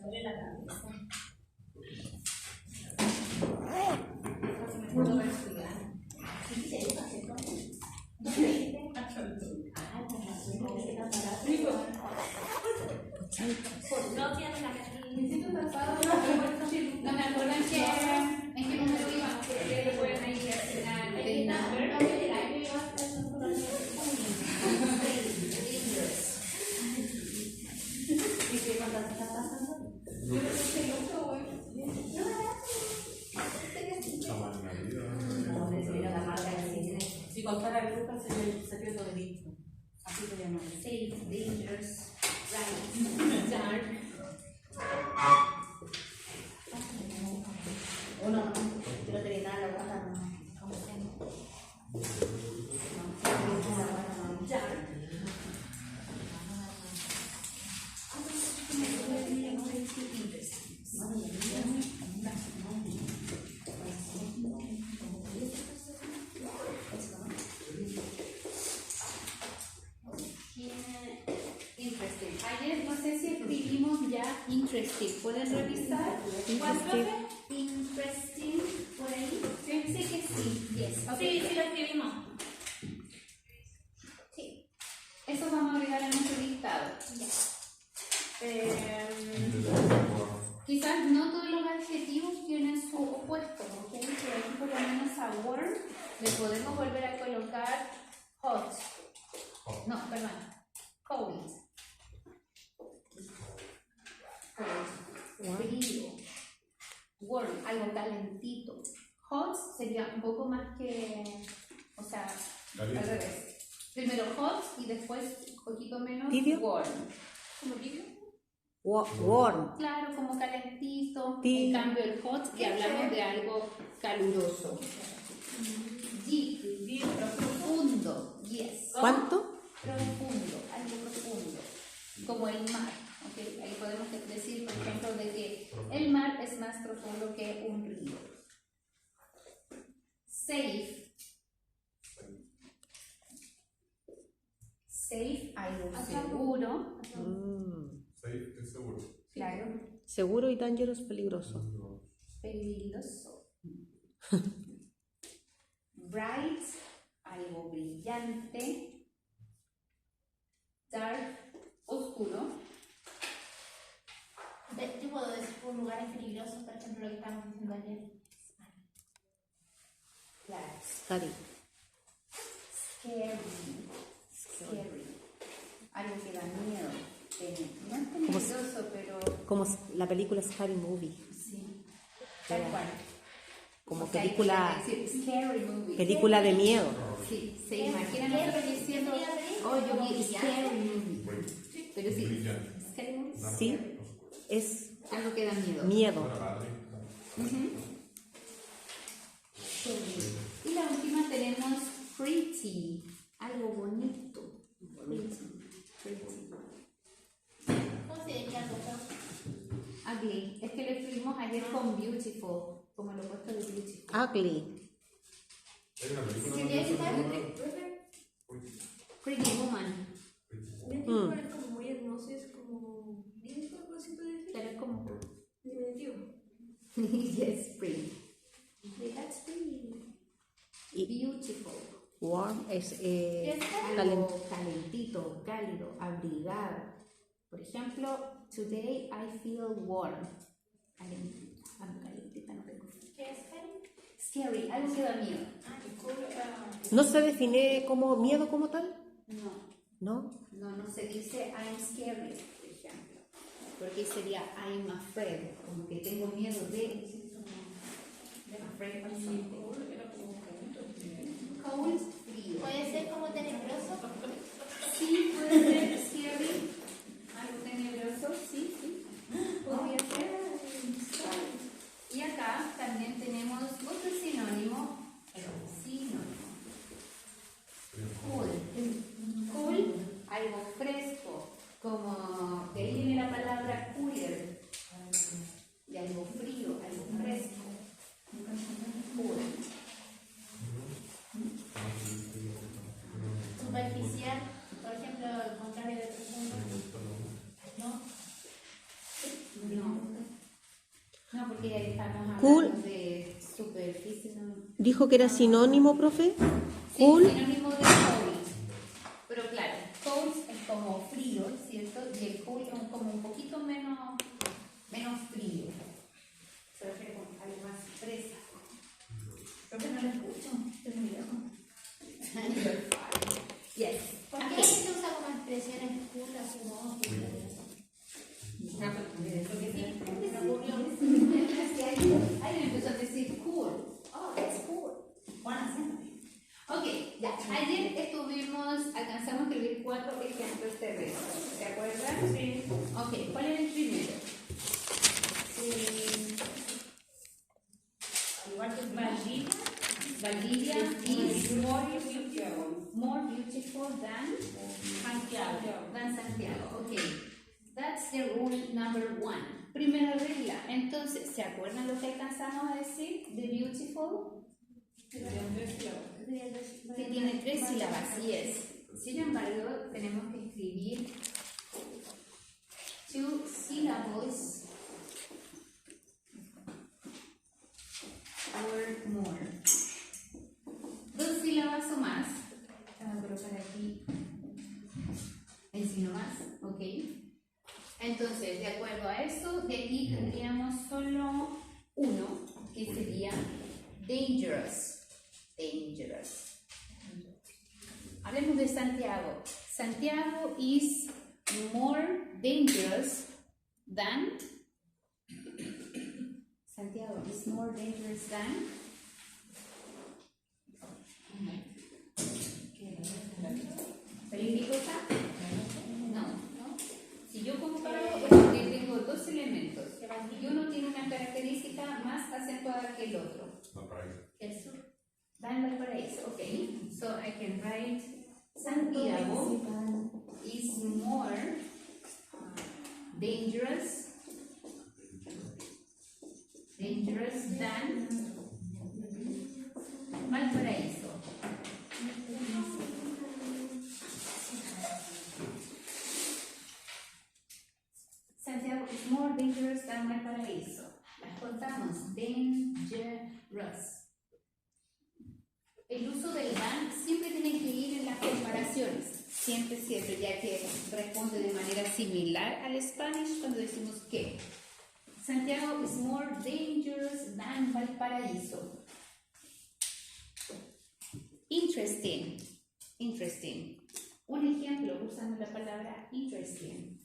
duele la cabeza. No tiene la no me acuerdo en qué número iba, porque le pueden ahí asignar el number. ¿Y qué cuando está pasando? Yo no sé mucho, güey. No, me sirve la marca de cine. Si contara el grupo sería el secreto de Dixon. Así se llama. Safe, dangerous, right, dark. Uno no, quiero terminar la guata, no. ¿Cómo se llama? Dark. Interesting. Ayer no sé si escribimos ya interesting. ¿Pueden revisar? Interesting, por ahí. Pensé que sí. Yes. Okay. Sí, sí lo escribimos. Sí. Eso vamos a agregar en nuestro listado. Quizás no todos los adjetivos tienen su opuesto, ¿ok? Pero aquí por lo menos a warm le podemos volver a colocar hot. No, perdón. Cold. Frío. Warm, algo calentito. Hot sería un poco más que, o sea, al revés. Primero hot y después un poquito menos ¿Tibio? warm. ¿Como tibio? Warm. Claro, como calentito. Sí. En cambio el hot, que hablamos de algo caluroso. Deep, profundo. Yes. ¿Cuánto? Profundo, algo profundo. Como el mar. Okay. Ahí podemos decir, por ejemplo, de que el mar es más profundo que un río. Safe. Safe, algo seguro. Safe es seguro. Claro. Seguro y dangerous, peligroso. Peligroso. Bright, algo brillante. Dark, oscuro. Yo puedo decir por lugares peligrosos, por ejemplo, lo que estábamos diciendo ayer. Claro. Scary. Scary. Algo que da miedo. No es peligroso, pero Como la película Scary Movie. sí. Tal cual. Como O sea, película, hay que decir scary movie. película de miedo. Sí, se imaginan nosotros diciendo, oh, yo vi scary movie. Pero sí, Brillante. scary movie. Sí, es Algo que da miedo. miedo. Y la última tenemos pretty, algo bonito. Pretty. ¿Cómo se diría algo feo? Ugly. Es que lo escribimos ayer con beautiful, como lo opuesto de beautiful. Ugly. Hay una película ¿Qué donde quiere Pretty woman. Es como muy hermoso, es como lindo, algo así puede decir. Pero es como Diminutivo. yes, pretty. That's pretty. Beautiful. Warm es Algo calentito, cálido, abrigado. Por ejemplo, today I feel warm. Calentita, calentita, no tengo. ¿Qué es scary? Scary, algo que da miedo. ¿No se define como miedo como tal? No, ¿No? no se dice I'm scary, por ejemplo. Porque sería I'm afraid, como que tengo miedo de. Afraid of something. Cold, frío. Puede ser como tenebroso. Sí, puede ser scary, algo tenebroso, sí, sí. Podría ser. Y acá también tenemos otro sinónimo, sinónimo. Cool. Cool, algo fresco, como de ahí viene la palabra cooler. Y algo frío, algo fresco. Cool. Superficial, por ejemplo, el contrario No, porque ahí estamos hablando Cool. de superficie. No. Dijo que era sinónimo, profe. Sí, Cool. sinónimo de cold. Pero claro, cold es como frío, ¿cierto? Y el cool es como un poquito menos frío. Se refiere como algo más fresa. Creo que no lo escucho. Estoy muy lejos. Yes. ¿Por qué la gente usa como expresiones cool, así como Porque sí, me ocurrió. Ahí me empezó a decir cool. oh, it's cool. Bueno, sí. Ok, ya. Ayer alcanzamos a escribir 4 ejemplos terrestres. ¿Se acuerdan? Sí. Ok, ¿cuál era el primero? Igual que Valdivia. Valdivia is more beautiful than Santiago. Ok, that's the rule number 1. Primera regla. Entonces, ¿se acuerdan lo que alcanzamos a decir de beautiful? Que tiene 3 sílabas, yes. Sin embargo, tenemos que escribir 2 syllables or more. 2 sílabas o más. Vamos a colocar aquí el signo más, ok. Entonces, de acuerdo a eso, de aquí tendríamos solo uno, que sería dangerous. Dangerous. Hablemos de Santiago. Santiago is more dangerous than. Santiago is more dangerous than. ¿Película? No. Si yo comparo, es porque tengo 2 elementos y uno tiene una característica más acentuada que el otro. Eso. Dan Valparaíso, okay. So I can write Santiago is more dangerous than Valparaíso. Santiago is more dangerous than Valparaíso. Las contamos. Dangerous. El uso del than siempre tiene que ir en las comparaciones. Siempre, ya que responde de manera similar al Spanish cuando decimos que. Santiago is more dangerous than Valparaíso. Interesting. Un ejemplo usando la palabra interesting.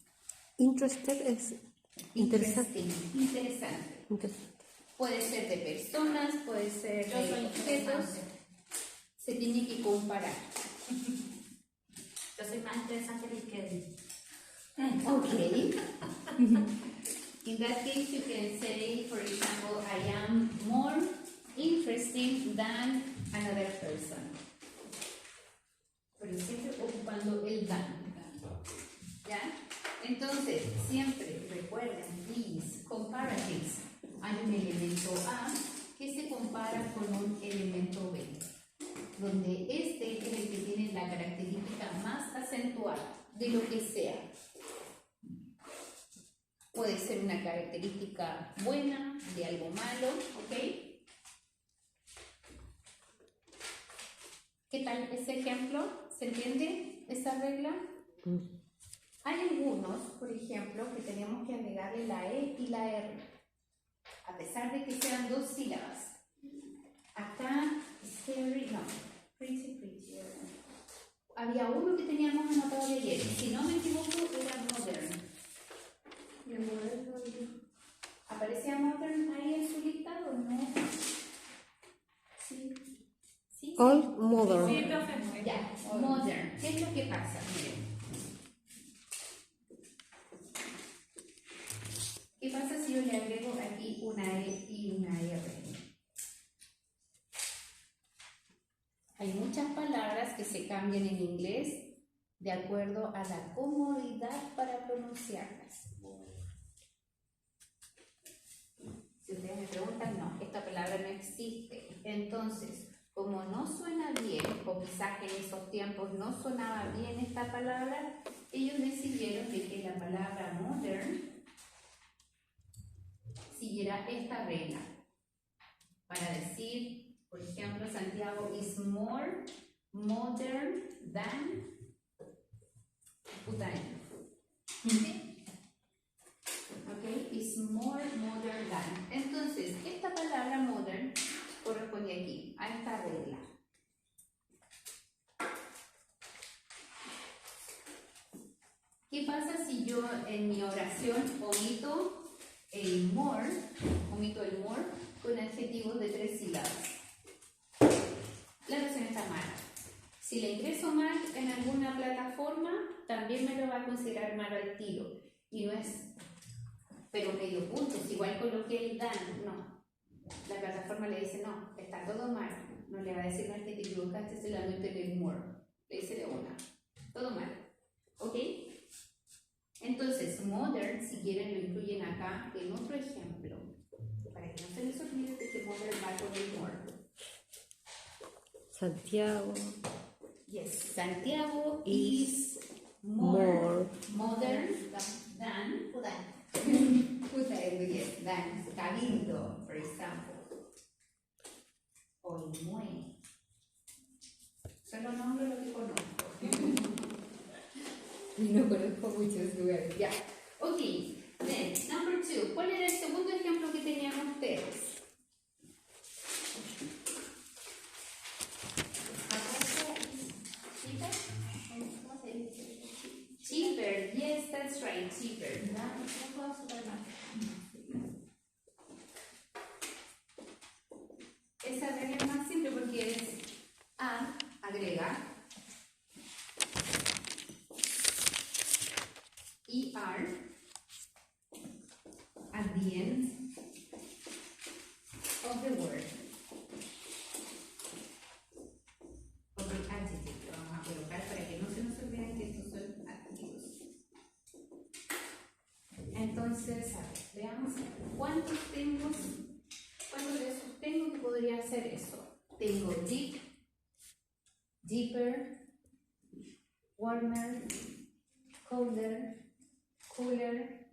Interested es interesante. Interesante. Interesante. Puede ser de personas, puede ser Yo de soy objetos. interesante. Se tiene que comparar. Yo soy más interesante que él. Okay. In that case, you can say, for example, I am more interesting than another person. Pero siempre ocupando el than. ¿Ya? Entonces, siempre recuerden, these comparatives. Hay un elemento A que se compara con un elemento B, donde este es el que tiene la característica más acentuada de lo que sea. Puede ser una característica buena, de algo malo, ¿ok? ¿Qué tal ese ejemplo? ¿Se entiende esa regla? Hay algunos, por ejemplo, que tenemos que agregarle la E y la R, a pesar de que sean 2 sílabas. Acá, scary, no, pretty. Había uno que teníamos anotado de ayer, si no me equivoco, era modern. Y el modelo ¿Aparecía modern ahí en su lista o no? Sí. ¿Sí? All modern. Sí, profe. Ya, modern. ¿Qué es lo que pasa? Miren. ¿Qué pasa si yo le agrego aquí una E y una R? Hay muchas palabras que se cambian en inglés de acuerdo a la comodidad para pronunciarlas. Si ustedes me preguntan, no, esta palabra no existe. Entonces, como no suena bien, o quizás en esos tiempos no sonaba bien esta palabra, ellos decidieron de que la palabra modern siguiera esta regla. Para decir, por ejemplo, Santiago is more modern than Putaño. ¿Sí? Ok, is more modern than. Entonces, esta palabra modern corresponde aquí, a esta regla. ¿Qué pasa si yo en mi oración omito el more con adjetivos de 3 sílabas? La oración está mala. Si la ingreso mal en alguna plataforma, también me lo va a considerar malo al tiro. Y no es, pero medio punto, si igual coloqué el dan, no. La plataforma le dice, no, está todo mal. No le va a decir, no es que te equivocaste solamente en el more. Le dice de una, todo mal. ¿Ok? Entonces, modern, si quieren, lo incluyen acá en otro ejemplo. Para que no se les olvide que modern va con el more. Santiago. Yes, Santiago is more modern than Putaendo, yes, than Cabildo, for example. O Imue. Solo nombro lo que conozco. Y no conozco muchos lugares. Ya. Ok, then, number 2. ¿Cuál era el segundo ejemplo que tenían ustedes? ¿Cómo se dice? Cheaper, yes, that's right, cheaper. Esa regla es más simple porque es agrega, ER, at the end of the word. Ok, adjective, lo vamos a colocar para que no se nos olviden que estos son adjetivos. Entonces, a ver, veamos cuántos de esos tengo que podría hacer eso. Tengo deep, deeper, warmer, colder, cooler,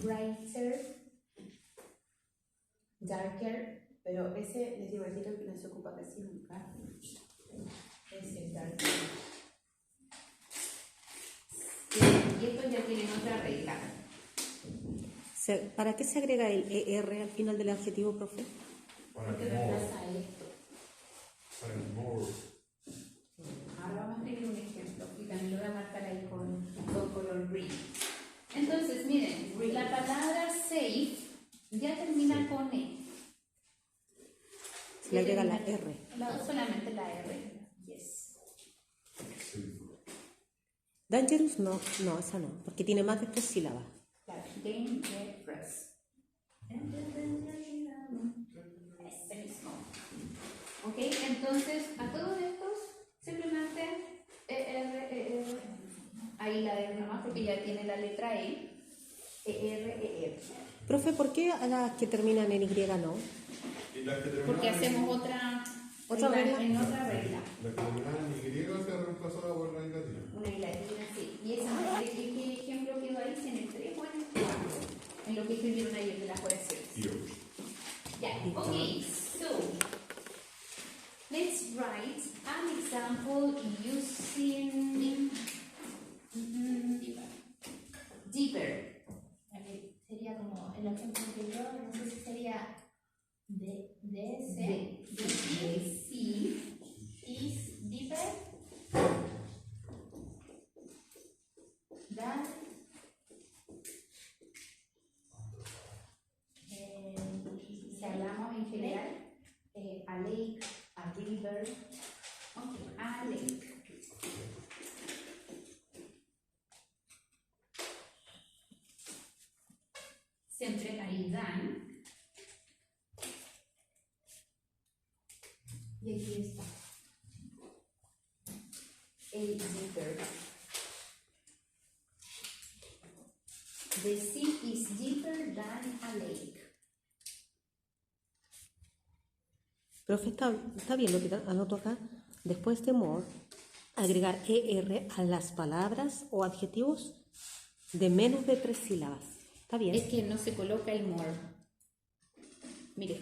brighter, darker, pero ese les digo que no se ocupa casi nunca. Es el darker. Y estos ya tienen otra regla. ¿Para qué se agrega el ER al final del adjetivo, profe? Para Porque el more. reemplaza esto. Para el more. Ahora vamos a tener un ejemplo y también lo voy a marcar ahí con color green. Entonces, miren, la palabra safe ya termina con E. Se le agrega la R. Solamente la R. Yes. Sí. Dangerous no, esa no, porque tiene más de 3 sílabas. Claro, dangerous. Ese mismo. Ok, entonces a todos estos simplemente ahí la R nomás porque ya tiene la letra E. ER. Profe, ¿por qué a las que terminan en Y no? Y las que terminan Porque hacemos otra regla. en otra regla. La que terminan en Y se reemplazada por la I latina. Una y latina, sí. Y esa, ¿qué ejemplo quedó ahí? ¿En el 3 o en el 4? En lo que escribieron ayer de las oraciones. Ears. Yeah, okay, so let's write an example using deeper. Sería como el ejemplo que yo, no sé si sería de Sí. is deeper than Si hablamos en general, a lake, a river, okay, a lake. Siempre hay than. Y aquí está. A deeper. The sea is deeper than a lake. Profe, ¿está bien lo que anoto acá? Después de more, agregar ER a las palabras o adjetivos de menos de 3 sílabas. Está bien. es que no se coloca el more. Mire.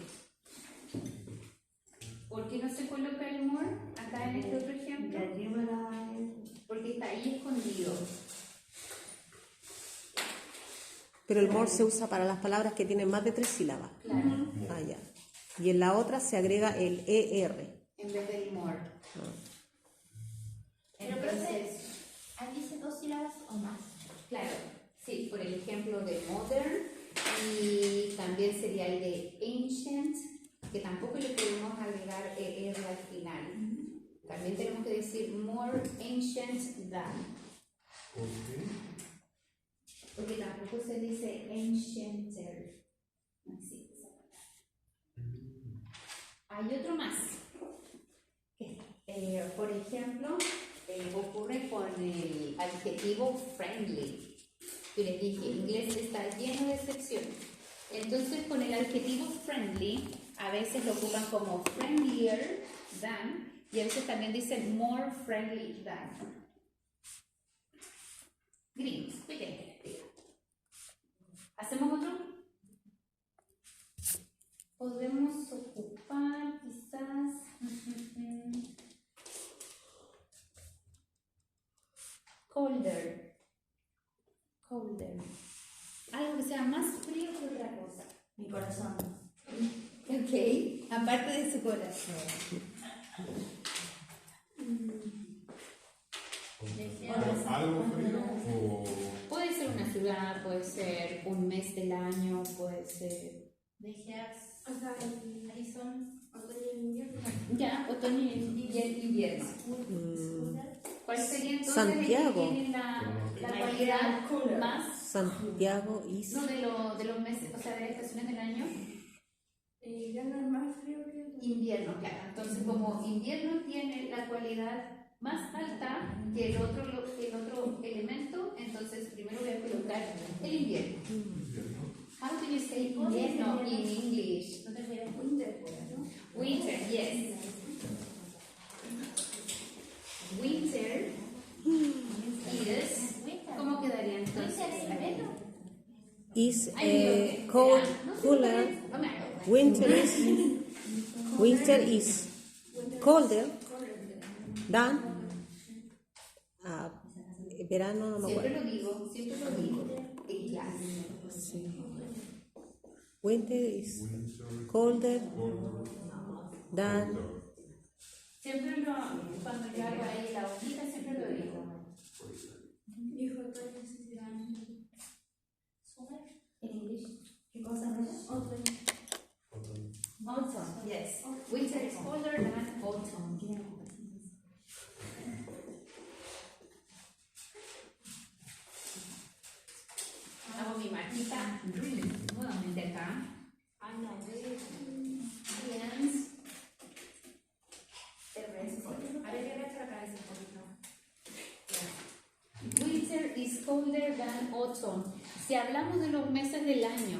¿Por qué no se coloca el more acá en este otro ejemplo? Porque está ahí escondido. Pero el more se usa para las palabras que tienen más de 3 sílabas. Claro, Ah, ya. Y en la otra se agrega el ER. en vez del more. Pero Entonces, ahí dice 2 sílabas o más. claro, sí, por el ejemplo de modern y también sería el de ancient, que tampoco le podemos agregar ER al final. También tenemos que decir more ancient than, ¿Por qué? porque tampoco se dice ancienter. No existe esa palabra. Hay otro más. Por ejemplo, ocurre con el adjetivo friendly. Yo les dije, inglés está lleno de excepciones. Entonces, con el adjetivo friendly, a veces lo ocupan como friendlier than, y a veces también dicen more friendly than. Gringos, cuídense. ¿Hacemos otro? Podemos ocupar quizás colder. Algo que sea más frío que otra cosa. Mi corazón. Ok, aparte de su corazón. ¿Algo frío o Puede ser una ciudad, puede ser un mes del año, puede ser... Dejas. Acá Ahí son. otoño y invierno. Ya, otoño y el invierno. ¿Cuál sería entonces Santiago. el que tiene la cualidad más? Santiago is. No de los meses, o sea, de las estaciones del año. Invierno es más frío que otoño. Invierno, claro. Entonces, como invierno tiene la cualidad más alta que el otro elemento, entonces primero voy a colocar el invierno. How do you say invierno in English? No te refieres a winter, ¿no? Winter, yes. Winter is. ¿Cómo quedaría entonces? Is Ay, cold, no sé, cooler. no, Winter is colder than verano, no me siempre acuerdo. siempre lo digo en clase. Sí. Winter is colder than. Siempre cuando yo hago ahí la hojita, siempre lo digo. Hijo, otoño es verano. En inglés. ¿Qué cosa es? Otoño. Autumn, yes. Winter is colder than autumn. Hago mi marquita green nuevamente acá. Yes. El resto. A ver, voy a echar acá ese poquito. Winter is colder than autumn. Si hablamos de los meses del año,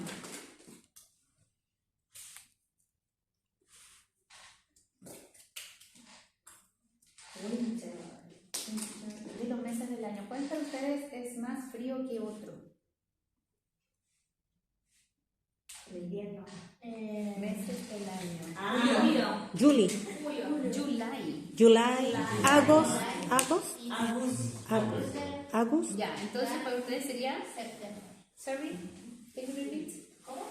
winter, de los meses del año, ¿cuál para ustedes es más frío que otro? El invierno. Meses del año. July, July. August, Ya, entonces para ustedes sería sorry, can you repeat? ¿Cómo?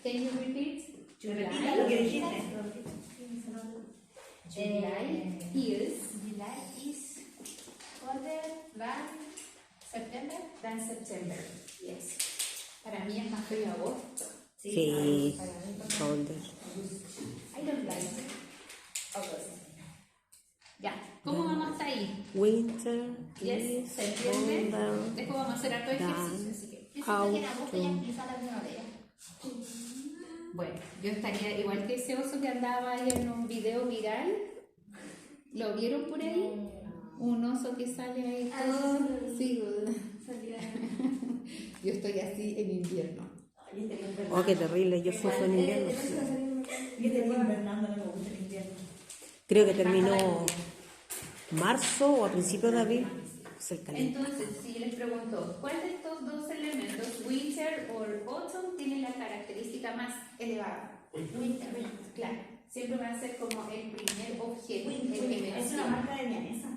Can you repeat? Repita lo que dijiste. July is July is colder than September. than September. Yes. Para mí es más frío agosto. sí, Para mí es más- colder. I don't like August. Ya, ¿cómo vamos hasta ahí? Winter Yes, is ¿se entiende? colder Después vamos a hacer harto ejercicio, así que... Yo siento que en agosto ya empieza la primavera. Bueno, yo estaría igual que ese oso que andaba ahí en un video viral. ¿Lo vieron por ahí? Un oso que sale ahí todo. Sí, yo estoy así en invierno. Oh, qué terrible, yo sufro en invierno. Yo tenía invernando, no me gusta el invierno. Creo que terminó marzo o a principios de abril. Se calienta. Entonces, si yo les pregunto, ¿cuál de estos dos elementos, winter o autumn, tiene la característica más elevada? Winter. Claro, siempre va a ser como el primer objeto, el que Es una menciona. marca de vienesa.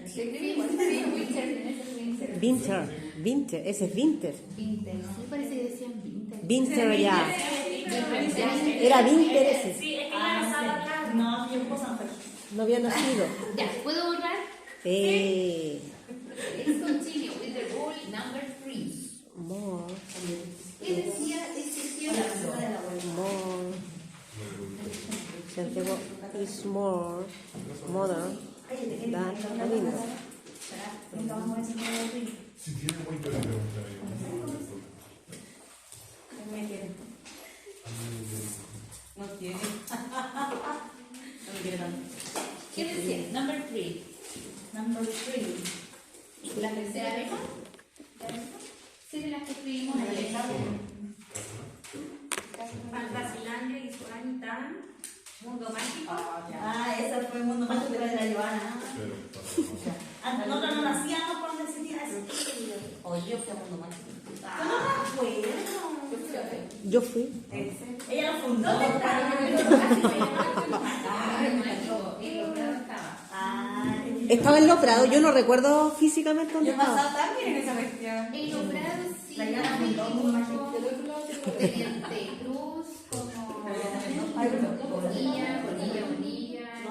Se escribe igual, sí, winter, ese es winter. Winter, ese es winter. Winter, ¿no? Me parece que decían winter. Winter ya. Era winter ese. Sí, es que ya no estaba acá. No, yo puedo San Pedro. No había nacido. Ya, ¿puedo borrar? Let's continue with the rule number 3. More, ¿Qué decía este geógrafo? more. Santiago is more modern than Camino. Si tiene muy que le preguntaría. No quiere. No me quiere tanto. ¿Qué decía? Number 3. Number 3. ¿La tercera letra? Sí, de las que escribimos ayer. Fantasilandia, Iscoranitán, Mundo Mágico. Ah, esa fue el mundo mágico de la Giovanna. Pero para Nosotros no nacíamos cuando existía eso. Oye, yo fui a mundo mágico. Ah, bueno. Yo fui. Ella lo fundó. Estaba en Loprado, yo no recuerdo físicamente dónde Yo estaba. pasaba también en esa cuestión. El nombrado sí, La llama Mundo Mágico. Teniente Cruz, como Bonilla,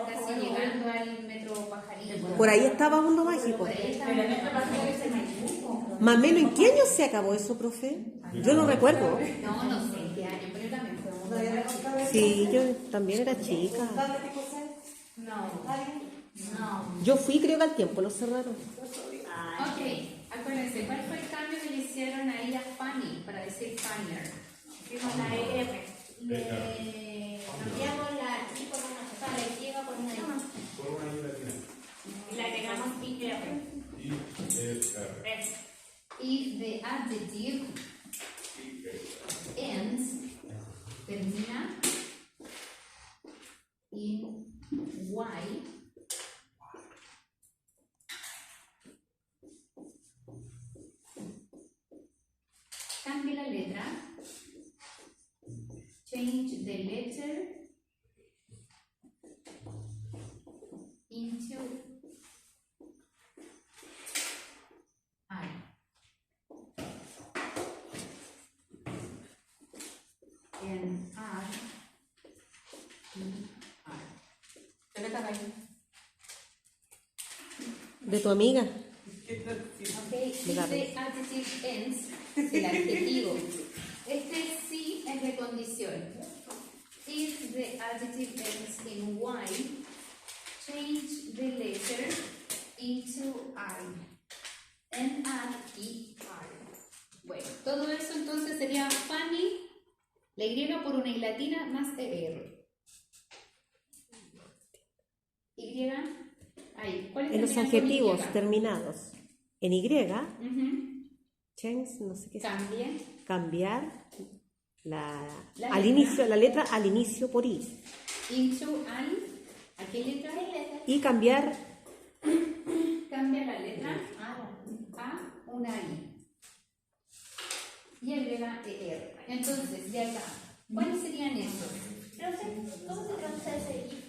casi llegando al metro Pajarito. Por ahí estaba Mundo Mágico. Por ahí estaba. Pero el metro pasó que se Maipú. Más o menos, ¿en qué año se acabó eso, profe? Yo no recuerdo. No, no sé en qué año, pero también fue Mundo Mágico. Sí, yo también era chica. No. No. Yo fui, creo que al tiempo lo cerraron. Ok, acuérdense, ¿cuál fue el cambio que le hicieron ahí a Fanny para decir Fannier? Fuimos la ER. Le cambiamos la I por una, o sea, la Y por una I. por una I latina. Y le agregamos IR. If the adjective ends, termina in Y, cambie la letra, change the letter into I. And add ¿Qué le estás ahí? De tu amiga. Okay, if the adjective ends, el adjetivo. Este sí es de condición. If the adjective ends in Y, change the letter into I and add ER. Bueno, todo eso entonces sería Fanny, la Y por una I latina más ER. Y, ahí, ¿cuál es En el los terminal con adjetivos Y? terminados en Y, Ujú. change, no sé qué, Cambia. cambiar la La al letra. inicio, la letra al inicio por I. Into al. ¿A qué letra? Y cambiar Cambia la letra a una I. Y agrega ER. Entonces, de acá, ¿cuáles serían esos? ¿Cómo se traduce ese I?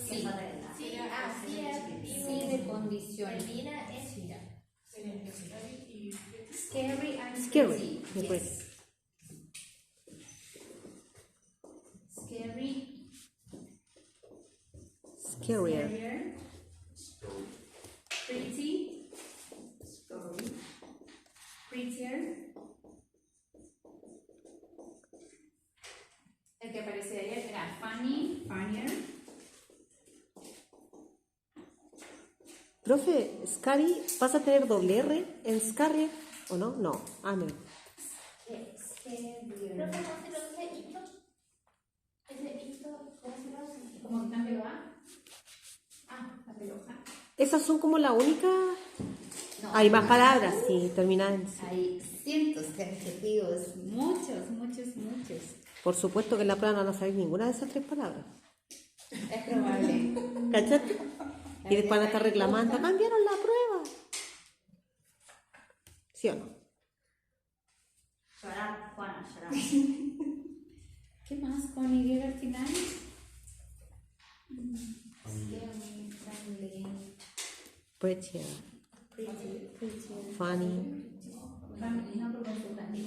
Sí. Sí, así es. Sí, de condición. Termina en Scary and Scary, pretty. después. Yes. Scary. scarier. Scarier. Pretty. Prettier. El que aparece ayer era funny, funnier. Profe, Scary, ¿vas a tener doble R en Scary o no? No. Ah, no. Scarier. ¿Cómo se traduce hito? Ese hito, ¿cómo se traduce? ¿Como una peloa? Ah, la peloja. Esas son como la única. No. Hay más palabras, sí, terminadas en sí. Hay cientos de adjetivos, muchos. Por supuesto que en la prueba no van a salir ninguna de esas tres palabras. Es probable. ¿Cachaste? Y después van a estar reclamando, cambiaron la prueba. ¿Sí o no? Llorar, Juana, llorar. ¿Qué más con Y al final? Friendly. Prettier, funny. No propongo también.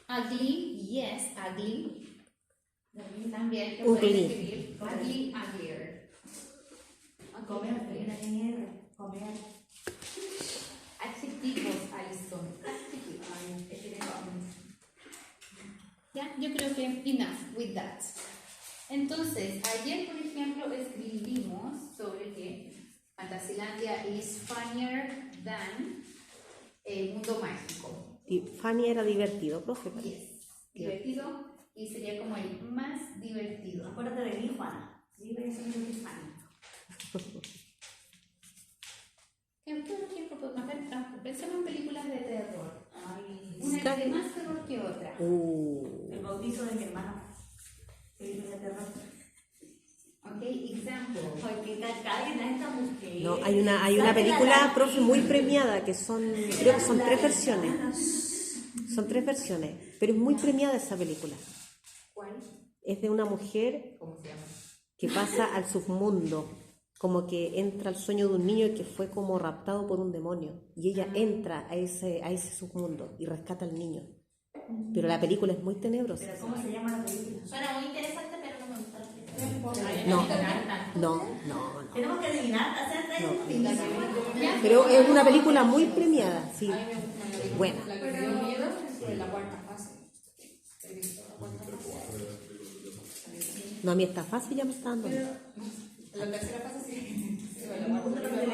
Ugly, yes, ugly. También te Ugly. puedes escribir ugly, uglier. Comer, una mierda. Comer. Adjetivos, Alison. Adjetivos. Ya, yo creo que enough with that. Entonces, ayer, por ejemplo, escribimos sobre que Fantasylandia is funnier than el mundo mágico. Y funny era divertido, profe. Yes. Divertido y sería como el más divertido. Acuérdate de mí, Juana. Sí, voy a ser muy fan. ¿Qué otro ejemplo podemos ver? Pensemos en películas de terror. Ay, Una que de más terror que otra. el bautizo de mi hermano. Película de terror. Ok, example. Ay, que callen a esta mujer. No, hay una película, profe, muy premiada, que son, creo que son 3 versiones. Son 3 versiones, pero es muy premiada esa película. ¿Cuál? Es de una mujer ¿Cómo se llama? que pasa al submundo, como que entra al sueño de un niño que fue como raptado por un demonio, y ella entra a ese submundo y rescata al niño. Pero la película es muy tenebrosa. ¿Pero cómo se llama la película? Suena muy interesante, pero no me gusta la película. No. Tenemos que adivinar, hacer 3 Pero es una película muy premiada, sí. Buena. La que me dio miedo fue la cuarta fase. He visto la cuarta fase. No, a mí está fácil, ya me está dando. La tercera fase sí. Sí, la cuarta fase.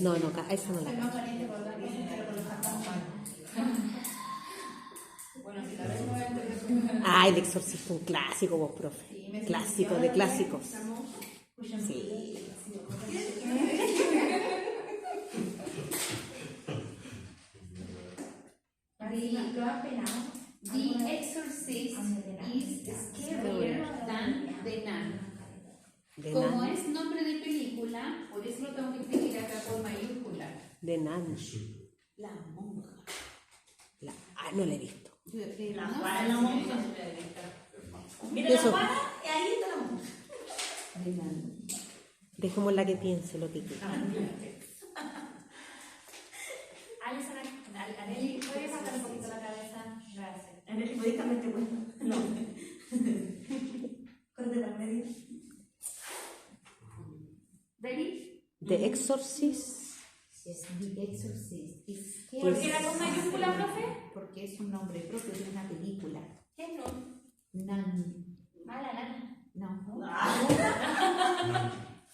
No, esa no la Soy más valiente por la cosa, pero con los fantasmas. Bueno, si la ves no voy a entender. Ah, El Exorcista, un clásico, vos, profe. Clásico de clásicos. Sí. ¿Lo has penado? The Exorcist is scarier than The Nun. De Como Nan. es nombre de película, por eso lo tengo que escribir acá con mayúscula. De Nan. La monja. No la he visto. La Juana es la monja. Mira Eso. la Juana y ahí está la monja. Dejemos la que piense lo que quiera. Aneli, ¿puedes sacar un poquito la cabeza? Gracias. En el ¿podéis cambiar este cuento? No. Corte la media. ¿Ready? The Exorcist. Yes, The Exorcist is ¿Por scary. qué era con mayúscula, profe? Porque es un nombre propio de una película. ¿Qué no? Nun. Mala lana. No.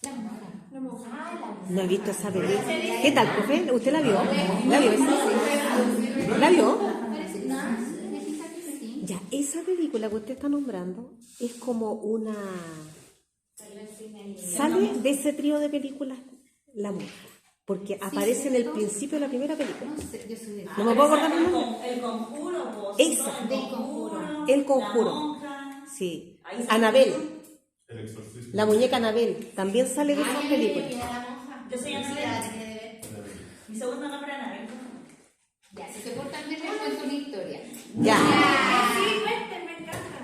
La monja. No he visto esa película. ¿Qué tal, profe? ¿Usted la vio? ¿La vio esa? ¿La vio? Parece me fija que sí. Ya, esa película que usted está nombrando es como una... Sale de ese trío de películas La Monja, porque aparece en el principio de la primera película. No sé, yo soy de No me puedo acordar el nombre. El conjuro, vos. Esa. El conjuro. El Conjuro. La monja. Sí. Ahí sale. Anabel, El exorcista. la muñeca Anabel, también sale de esas películas. la monja. Yo soy Sí, Anabel. la tiene de ver. Mi segundo nombre es Anabel. Ya, si se portan bien, les cuento una historia. Ya. Sí, cuenten, me encanta.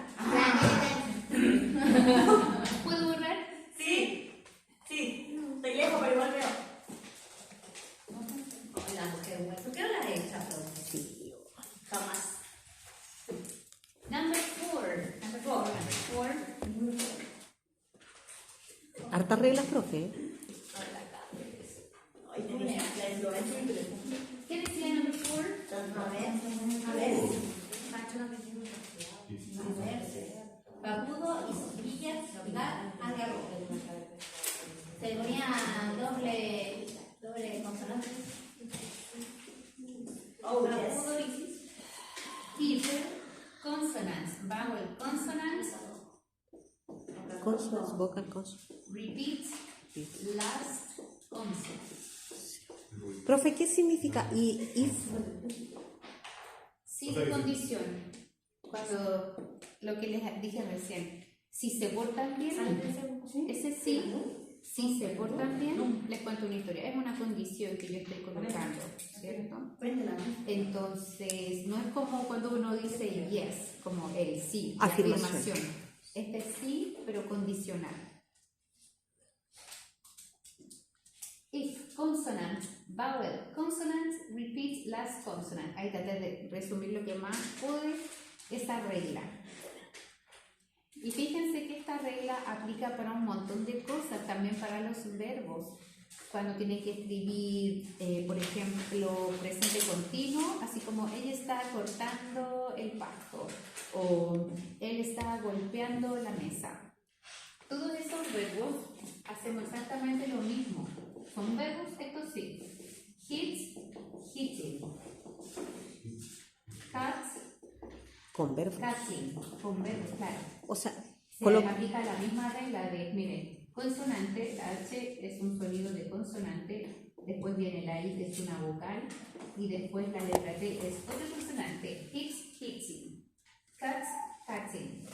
¿Puedo borrar? Sí. Sí. Estoy lejos, pero igual veo. Hola, mujer buena. ¿Por qué no la he hecho, profe? Sí. Jamás. Number 4. Number 4. Hartas reglas, profe. Ay, tenés la influencia. ¿Qué decía number 4? A ver. Macho, no te quiero. A ver. Papudo y Sevilla, dar, agarro. Se ponía doble consonante. Oh, yes. Papudo y Keep consonants, vowel consonants, Consonants, vocal consonants. repeat last consonant. Profe, ¿qué significa if? Sin condición. Cuando lo que les dije recién. Si se portan bien, ese sí, si se portan bien, les cuento una historia. Es una condición que yo estoy colocando, ¿cierto? Entonces, no es como cuando uno dice yes, como el sí, la Afirmación. afirmación. Este sí, pero condicional. If consonant, vowel, consonant, repeat last consonant. Ahí traté de resumir lo que más pude, esa regla. Y fíjense que esta regla aplica para un montón de cosas, también para los verbos. Cuando tienen que escribir, por ejemplo, presente continuo, así como ella está cortando el pasto o él está golpeando la mesa. Todos esos verbos hacemos exactamente lo mismo. Son verbos, esto sí. Hit, hitting. Cut, Con verbos. cutting. Con verbos, claro. O sea, Se colo- aplica la misma regla de, miren, consonante, la H es un sonido de consonante, después viene la I, que es una vocal, y después la letra T es otra consonante. Hit, hitting. Cut, cutting.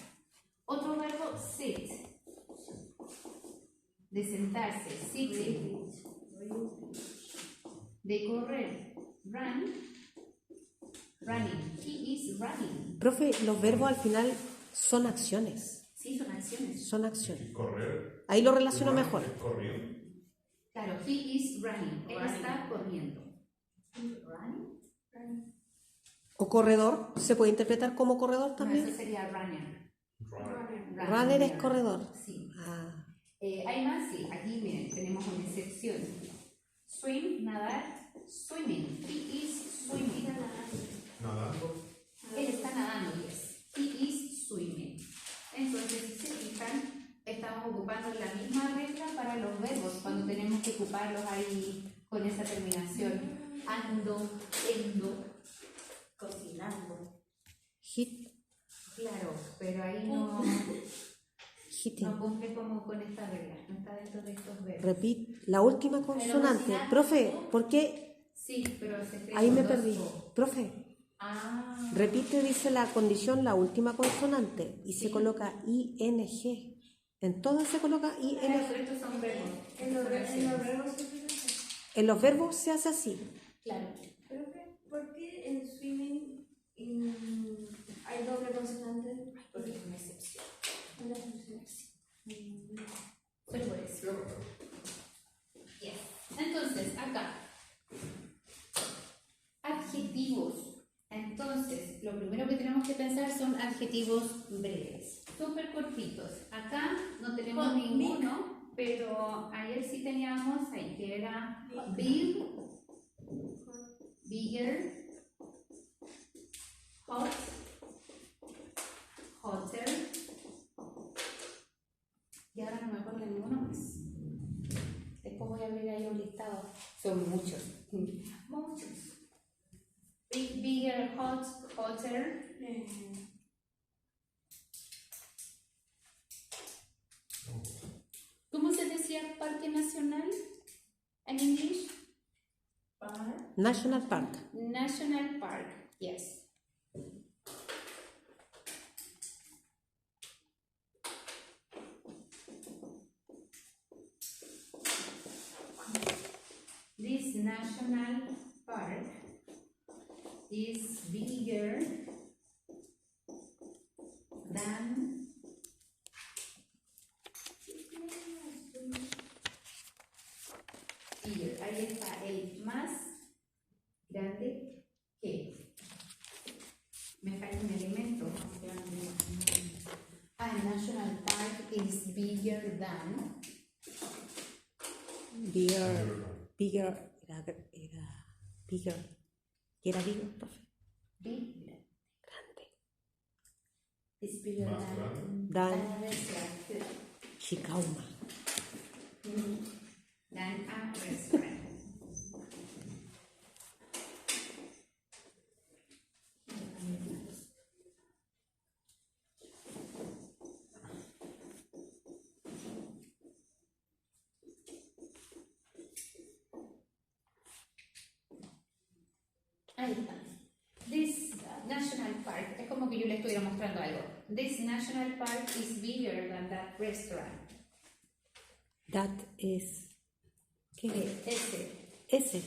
Otro verbo, sit. De sentarse, sitting. De correr, run, running. He is running. profe, los verbos al final son acciones. Sí, son acciones. Son acciones. Correr. Ahí lo relaciono mejor. Es corriendo. Claro, he is running. Él está corriendo. O corredor, se puede interpretar como corredor No, también. eso sería runner. Runner es corredor. Sí. Ah, Hay más, sí. Aquí, miren, tenemos una excepción. Swim, nadar, swimming. He is swimming. Nadando. Él está nadando, yes. He is swimming. Entonces, si se fijan, estamos ocupando la misma regla para los verbos, cuando tenemos que ocuparlos ahí con esa terminación. Ando, endo, Cocinando. hit, claro, pero ahí no hitting. cumple como con esta regla, no está dentro de estos verbos. Repeat, la última consonante. Profe, ¿por qué? Sí, pero se escribe Ahí con me dos perdí. O. Profe, Ah, repite, dice la condición, la última consonante, y se Sí. coloca ing. En todas se coloca ing. pero estos son verbos. En los Son acciones. verbos siempre se hace. En los verbos se hace así. Claro. ¿Por qué en swimming hay doble consonante? Porque es una excepción. Una excepción. Solo por eso. Yes. Entonces, acá. Adjetivos. Entonces, lo primero que tenemos que pensar son adjetivos breves, súper cortitos. Acá no tenemos Con ninguno, pero ayer sí teníamos ahí, que era big, bigger, hot, hotter, y ahora no me acuerdo de ninguno más. Después voy a abrir ahí un listado. Son muchos. Muchos. Big, bigger, hot, hotter. ¿Cómo se decía parque nacional en inglés? National Park. National Park, yes. This national park is bigger than bigger. Ahí está el más grande que. Me falta un elemento. Ah, National Park is bigger than. Bigger, era bigger. ¿Qué era bigger, profe? Bigger. Grande. Is bigger Más than. grande. Dan restaurant. Chicauma. Than a restaurant. Ahí está. This National Park es como que yo le estuviera mostrando algo. this national park is bigger than that restaurant. That es. ¿Qué? Ese, Ese.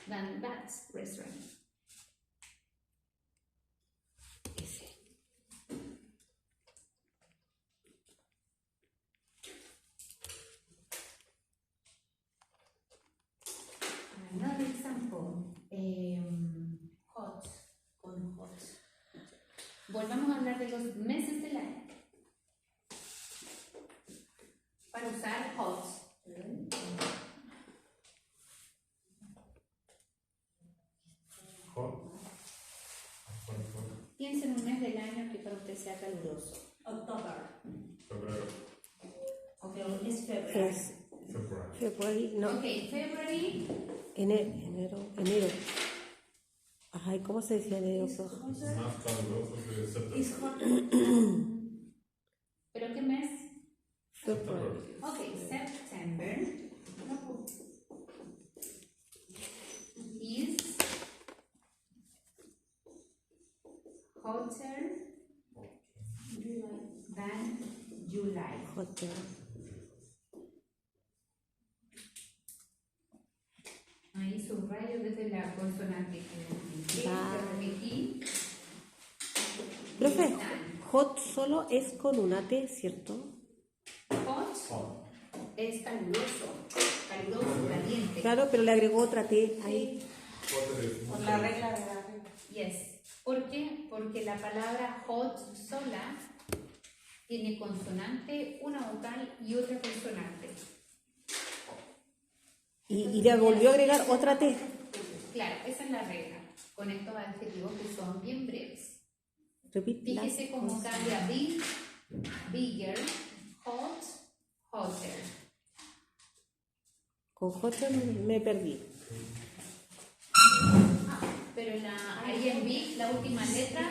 than that restaurant. Ese. Another example. Hot. Con hot. Volvamos a hablar de los meses del año. Para usar hot. Hot. Piensa en un mes del año que para usted sea caluroso. October. Febrero. Ok, es febrero. Es February. February, no. Ok, February. Enero. Ajá, ¿y cómo se decía enero? Más caluroso que septiembre. It's hot. ¿Pero qué mes? February. Ok, September is hotter than July. Hotel. Ahí subrayo desde la consonante que repetí. Profe, hot solo es con una T, ¿cierto? Hot Hot. es caluroso, caliente. Claro, pero le agregó otra T ahí. Hot es Por mucho. la regla de la regla. Yes. ¿Por qué? Porque la palabra hot sola tiene consonante, una vocal y otra consonante. Y le volvió a agregar otra T. Claro, esa es la regla, con estos adjetivos que son bien breves. Repite. Fíjese cómo cambia big, bigger, hot, hotter. Con hotel me perdí. Pero ahí en big, la última letra,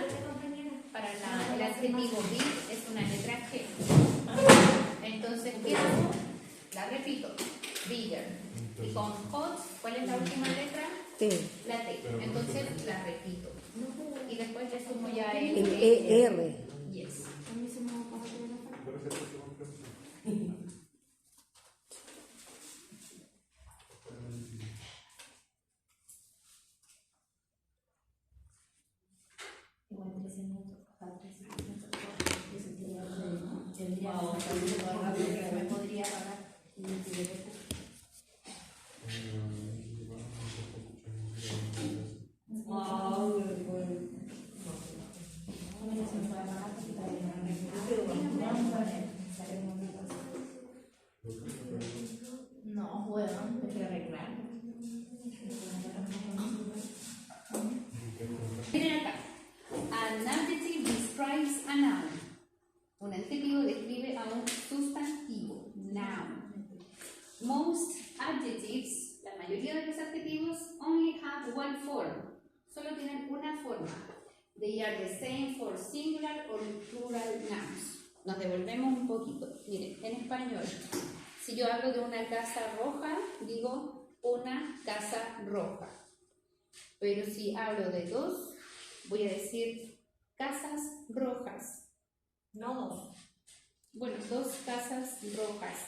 para el adjetivo big es una letra G. Entonces, ¿qué hago? La repito, bigger. Y con hot, ¿cuál es la última letra? T. La T. Entonces la repito. Y después le sumo ya el El ER. Yes. A mí se me va a pasar de la falta. Pero ese es el segundo. Igual 13 minutos. Cada 13 minutos. Yo sentiría que tendría Wow, más rápido que me podría pagar. Y me pide recursos. Wow. No, bueno, hay que arreglar. Miren acá. An adjective describes a noun. Un adjetivo describe a un sustantivo. Noun. Most adjectives, la mayoría de los adjetivos, only have one form. Solo tienen una forma. They are the same for singular or plural nouns. Nos devolvemos un poquito. Miren, en español, si yo hablo de una casa roja, digo una casa roja. Pero si hablo de dos, voy a decir casas rojas. No dos. Bueno, dos casas rojas.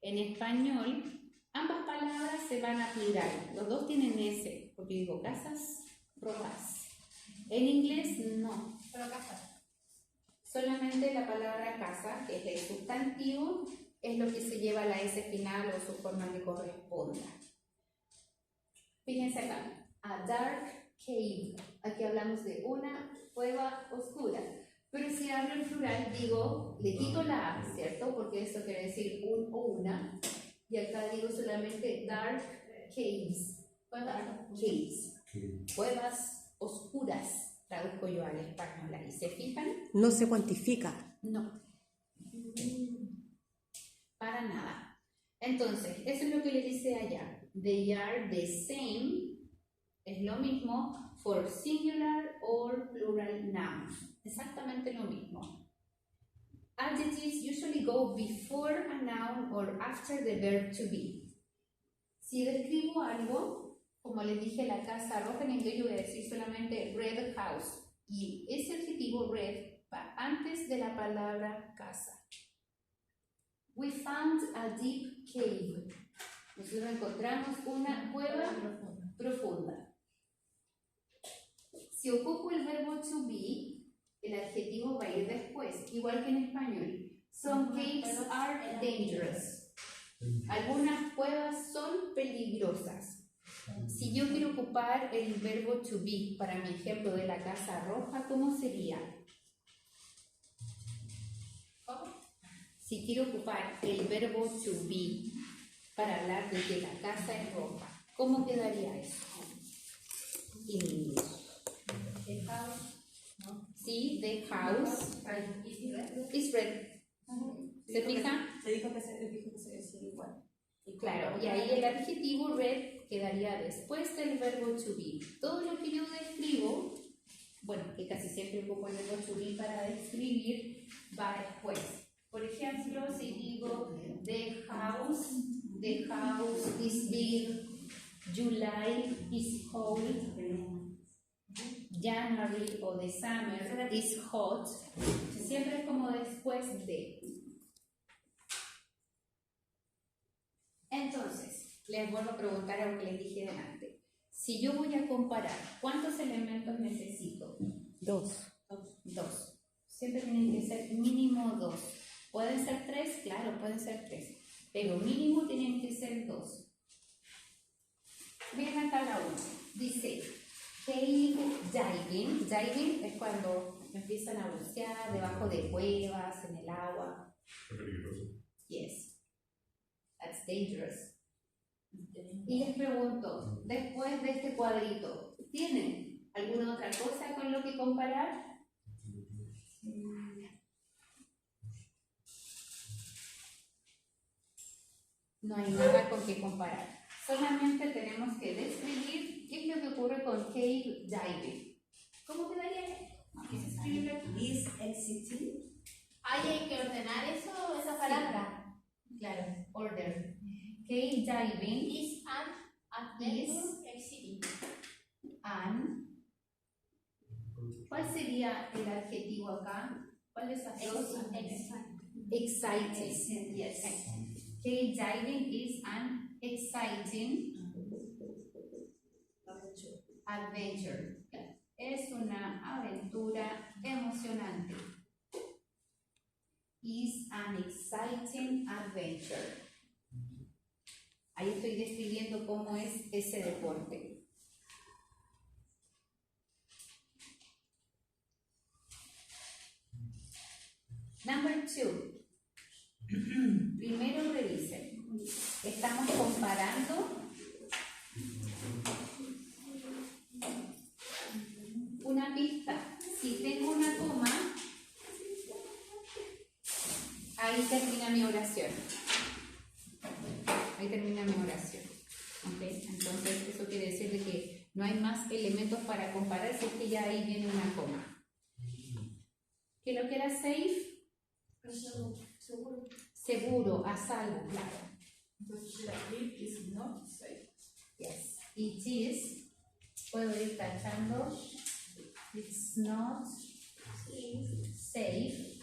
En español, ambas palabras se van a plural. Los dos tienen S, porque digo casas rojas. En inglés, no. Pero casa. Solamente la palabra casa, que es el sustantivo, es lo que se lleva a la S final o su forma que corresponda. Fíjense acá. A dark cave. Aquí hablamos de una cueva oscura. Pero si hablo en plural, digo, le quito la A, ¿cierto? Porque eso quiere decir un o una. Y acá digo solamente dark caves. Dark caves. Cuevas oscuras. Traduzco yo al español ahí. ¿Se fijan? No se cuantifica. No. Para nada. Entonces, eso es lo que le dice allá. They are the same. Es lo mismo for singular or plural nouns. Exactamente lo mismo. Adjectives usually go before a noun or after the verb to be. Si describo algo, como les dije, la casa roja, en inglés yo voy a decir solamente red house. Y ese adjetivo red Antes de la palabra casa. We found a deep cave. Nosotros encontramos una cueva profunda. Si ocupo el verbo to be, el adjetivo va a ir después, igual que en español. Some caves are dangerous. Algunas cuevas son peligrosas. Si yo quiero ocupar el verbo to be para mi ejemplo de la casa roja, ¿cómo sería? Si quiero ocupar el verbo to be para hablar de que la casa es roja, ¿cómo quedaría eso? En inglés. The house, ¿no? Sí, the house is red. ¿Se fija? Se dijo que se decía igual. Claro, y ahí el adjetivo red quedaría después del verbo to be. Todo lo que yo describo, bueno, que casi siempre ocupo el verbo to be para describir, va después. Por ejemplo, si digo the house is big, July is cold, January o the summer is hot, siempre es como después de. Entonces, les vuelvo a preguntar algo que les dije delante. Si yo voy a comparar, ¿cuántos elementos necesito? 2. Dos. Siempre tienen que ser mínimo 2. ¿Pueden ser 3? Claro, pueden ser 3. Pero mínimo tienen que ser 2. Miren acá la 1. Dice, cave diving. Diving es cuando empiezan a bucear debajo de cuevas, en el agua. Qué peligroso. Yes. That's dangerous. Y les pregunto, después de este cuadrito, ¿tienen alguna otra cosa con lo que comparar? No hay nada con que comparar. Solamente tenemos que describir qué es lo que ocurre con cave diving. ¿Cómo quedaría? Vamos a escribirlo aquí. Is exiting. Ahí hay que ordenar eso, esa palabra. Claro, order. Cave diving Is an adventure exciting. and. ¿Cuál sería el adjetivo acá? ¿Cuál es la Exciting. Yes. Cave diving is an exciting adventure. Es una aventura emocionante. Is an exciting adventure. Ahí estoy describiendo cómo es ese deporte. Number 2. Primero revisen. Estamos comparando una pista. Si tengo una coma, ahí termina mi oración. Ahí termina mi oración. ¿Okay? Entonces, eso quiere decir de que no hay más elementos para comparar si es que ya ahí viene una coma. ¿Que lo que era safe? Seguro. Seguro, a salvo, claro. Entonces, la it is not safe. Yes. It is. Puedo ir tachando. It's not safe.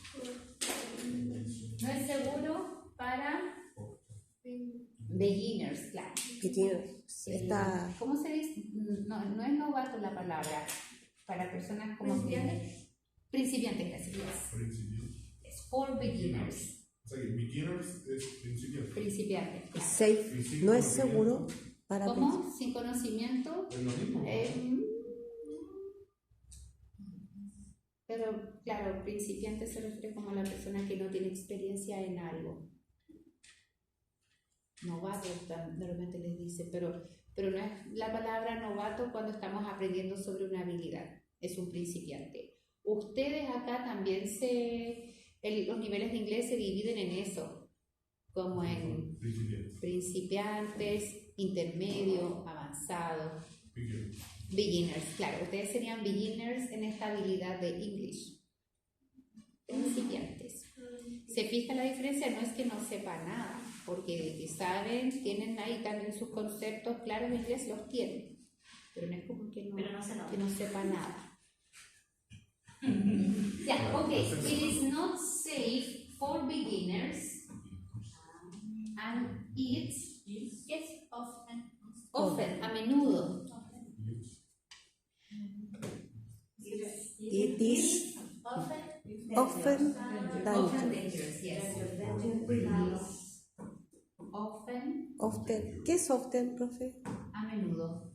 No es seguro para beginners, claro. Está ¿Cómo se dice? No, no es novato la palabra. Para personas como principiantes, gracias. Principiante. Es for beginners. O sea que beginners es principiante. Principiantes. Claro. safe, no es seguro para ¿Cómo? Sin conocimiento. Es lo mismo. Pero claro, principiante se refiere como a la persona que no tiene experiencia en algo. Novato, de repente les dice, pero no es la palabra novato cuando estamos aprendiendo sobre una habilidad, es un principiante. Ustedes acá también los niveles de inglés se dividen en eso, como en Principiante. principiantes, intermedio, avanzado, Beginner. beginners. Claro, ustedes serían beginners en esta habilidad de English. Principiantes. ¿Se fija la diferencia? No es que no sepa nada, porque de que saben, tienen ahí también sus conceptos claros en inglés, los tienen. Pero no es como que no, Pero no se nota. que no sepa nada. Yeah, okay. It is not safe for beginners and it Yes, often. often, a menudo. It is Often. often Often dangerous. dangerous, yes. Often, Often. ¿Qué es often, profe? a menudo.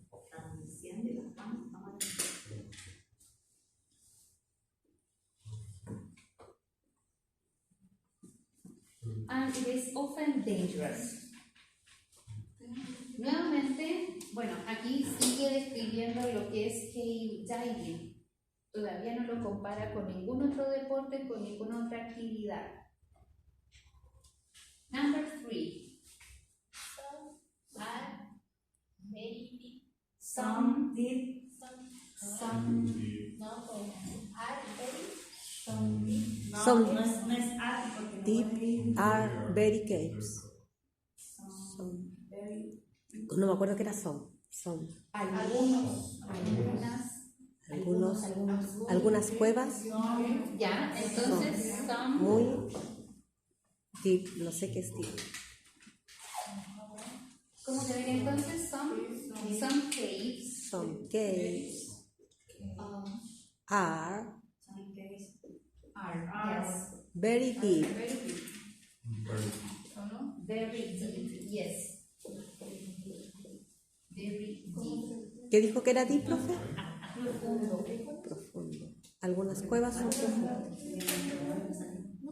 And it is often dangerous. Nuevamente, bueno, aquí sigue describiendo lo que es cave diving. Todavía no lo compara con ningún otro deporte, con ninguna otra actividad. Number 3. Are very deep. Some, Deep. some, No, are very No, Some no es art porque no deep puede ir. are very caves. Some. No me acuerdo que era some. Some. algunos, Algunas cuevas ya, entonces some, muy deep. No sé qué es deep. ¿cómo se diría entonces? Some caves, Some caves are, are yes, very deep. very deep, yes, very deep, ¿Qué dijo que era deep, profe? profundo. Profundo. Algunas cuevas son profundas.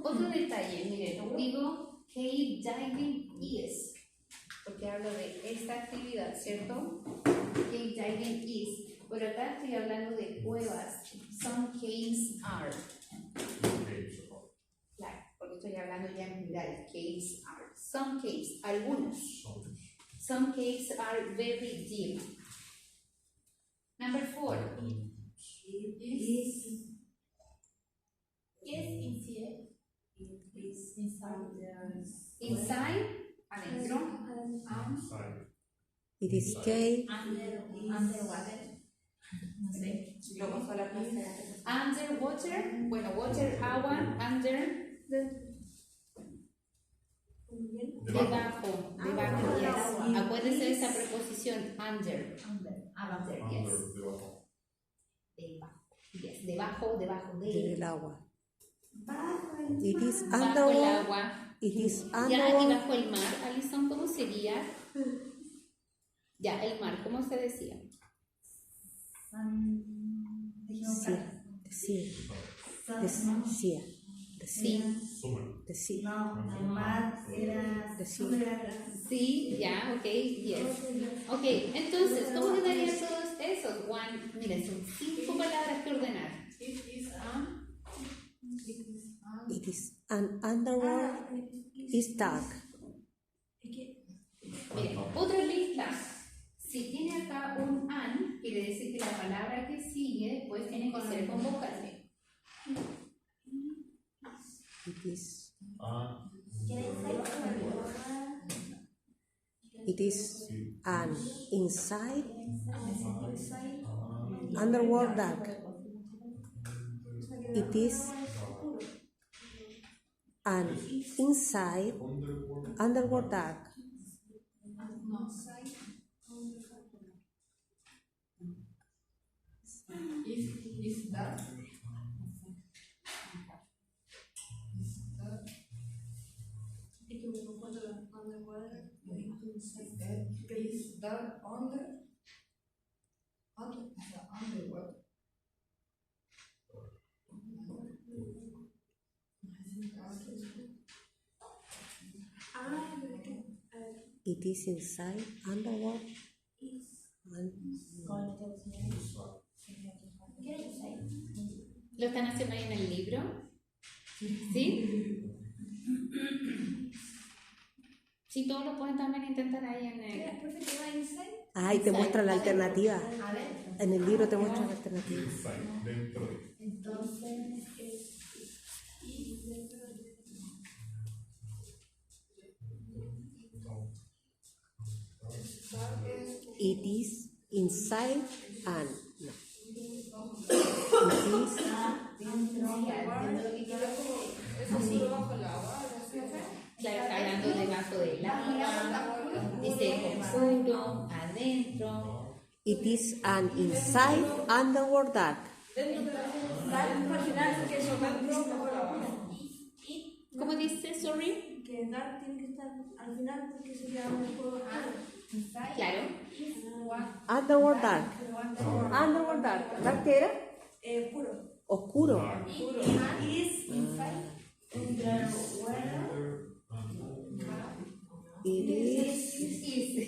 Otro detalle, miren, digo cave diving is, porque hablo de esta actividad, ¿cierto? Cave diving is, pero acá estoy hablando de cuevas. Some caves are, claro, porque estoy hablando ya en plural. Caves are, some caves, algunas. Some caves are very deep. Number 4. Yes, inside. Inside, adentro. It is cave. Underwater. No sé. Underwater, bueno, water, agua, under, debajo, yes. Acuérdense de esa preposición, under, yes. Debajo. Debajo, yes, debajo Del de, agua. It is bajo el underwater. agua. It is Ya, y underwater. bajo el mar, Alison, ¿cómo sería? Ya, el mar, ¿cómo se decía? Sí. The sea. No, el mar era The sea. súper grande. Sí, ya, ok, yes. Ok, entonces, ¿cómo quedarían todos esos? Juan, mira, son 5 palabras que ordenar. It is an underworld. Is dark. Miren, otra lista. Si tiene acá un an, quiere decir que la palabra que sigue después tiene que ser con vocal. It is. ¿Qué It is an inside underworld dark. It is an inside underworld dark. Is that? Es que me confundo la underwater is that under underwater. It is inside underworld. ¿Lo están haciendo ahí en el libro? ¿Sí? Sí, todos lo pueden también intentar ahí en el... Ay, te muestra la alternativa. A ver, En el libro te muestra la alternativa. Inside, dentro de. entonces, It is inside and no. Eso sí, bajo el agua. Claro, está hablando debajo del agua. Dice oscuro, adentro. It is an inside underworld dark. Al final, que eso bajo el agua. ¿Cómo dice, sorry? Que Dark tiene que estar al final porque sería un juego. Claro. Underworld dark. Underworld dark. ¿Dark qué era? Puro. Oscuro. Is underwear. It is. Sí.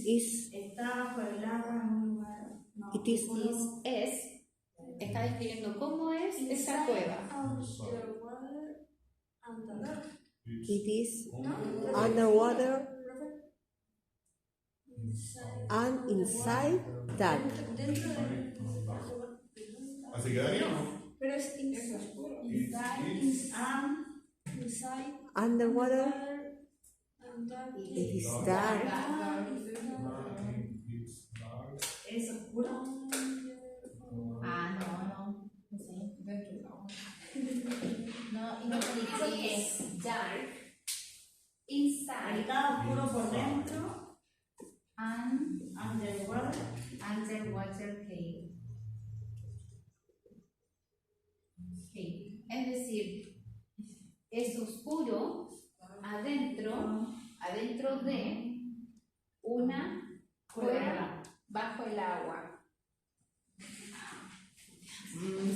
Is. Está bajo el agua en un lugar. No, It is. Está describiendo cómo es esa cueva. It is underwater and inside dark. Dentro de. Así quedaría, ¿no? Pero es oscuro. Inside. Underwater. And dark. It is dark. It's dark. Es oscuro. No. No, y no dice que es dark, inside, Está oscuro por dentro. and Underwater. underwater cave. Es decir, es oscuro adentro de una cueva bajo el agua.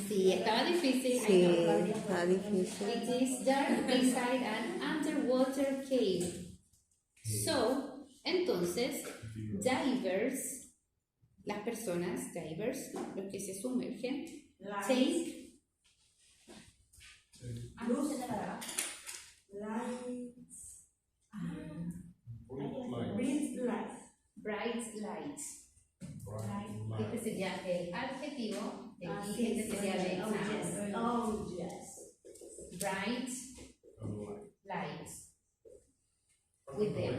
Sí, estaba difícil. Sí, está difícil. It is dark inside an underwater cave. So, entonces, divers, las personas, divers, los que se sumergen, take, Luz. Lights. Bright light. Bright lights. bright lights. Bright Este light. sería el adjetivo, y Así este es. sería el Oh, yes. noun. Oh, yes. Bright Light. lights. With them.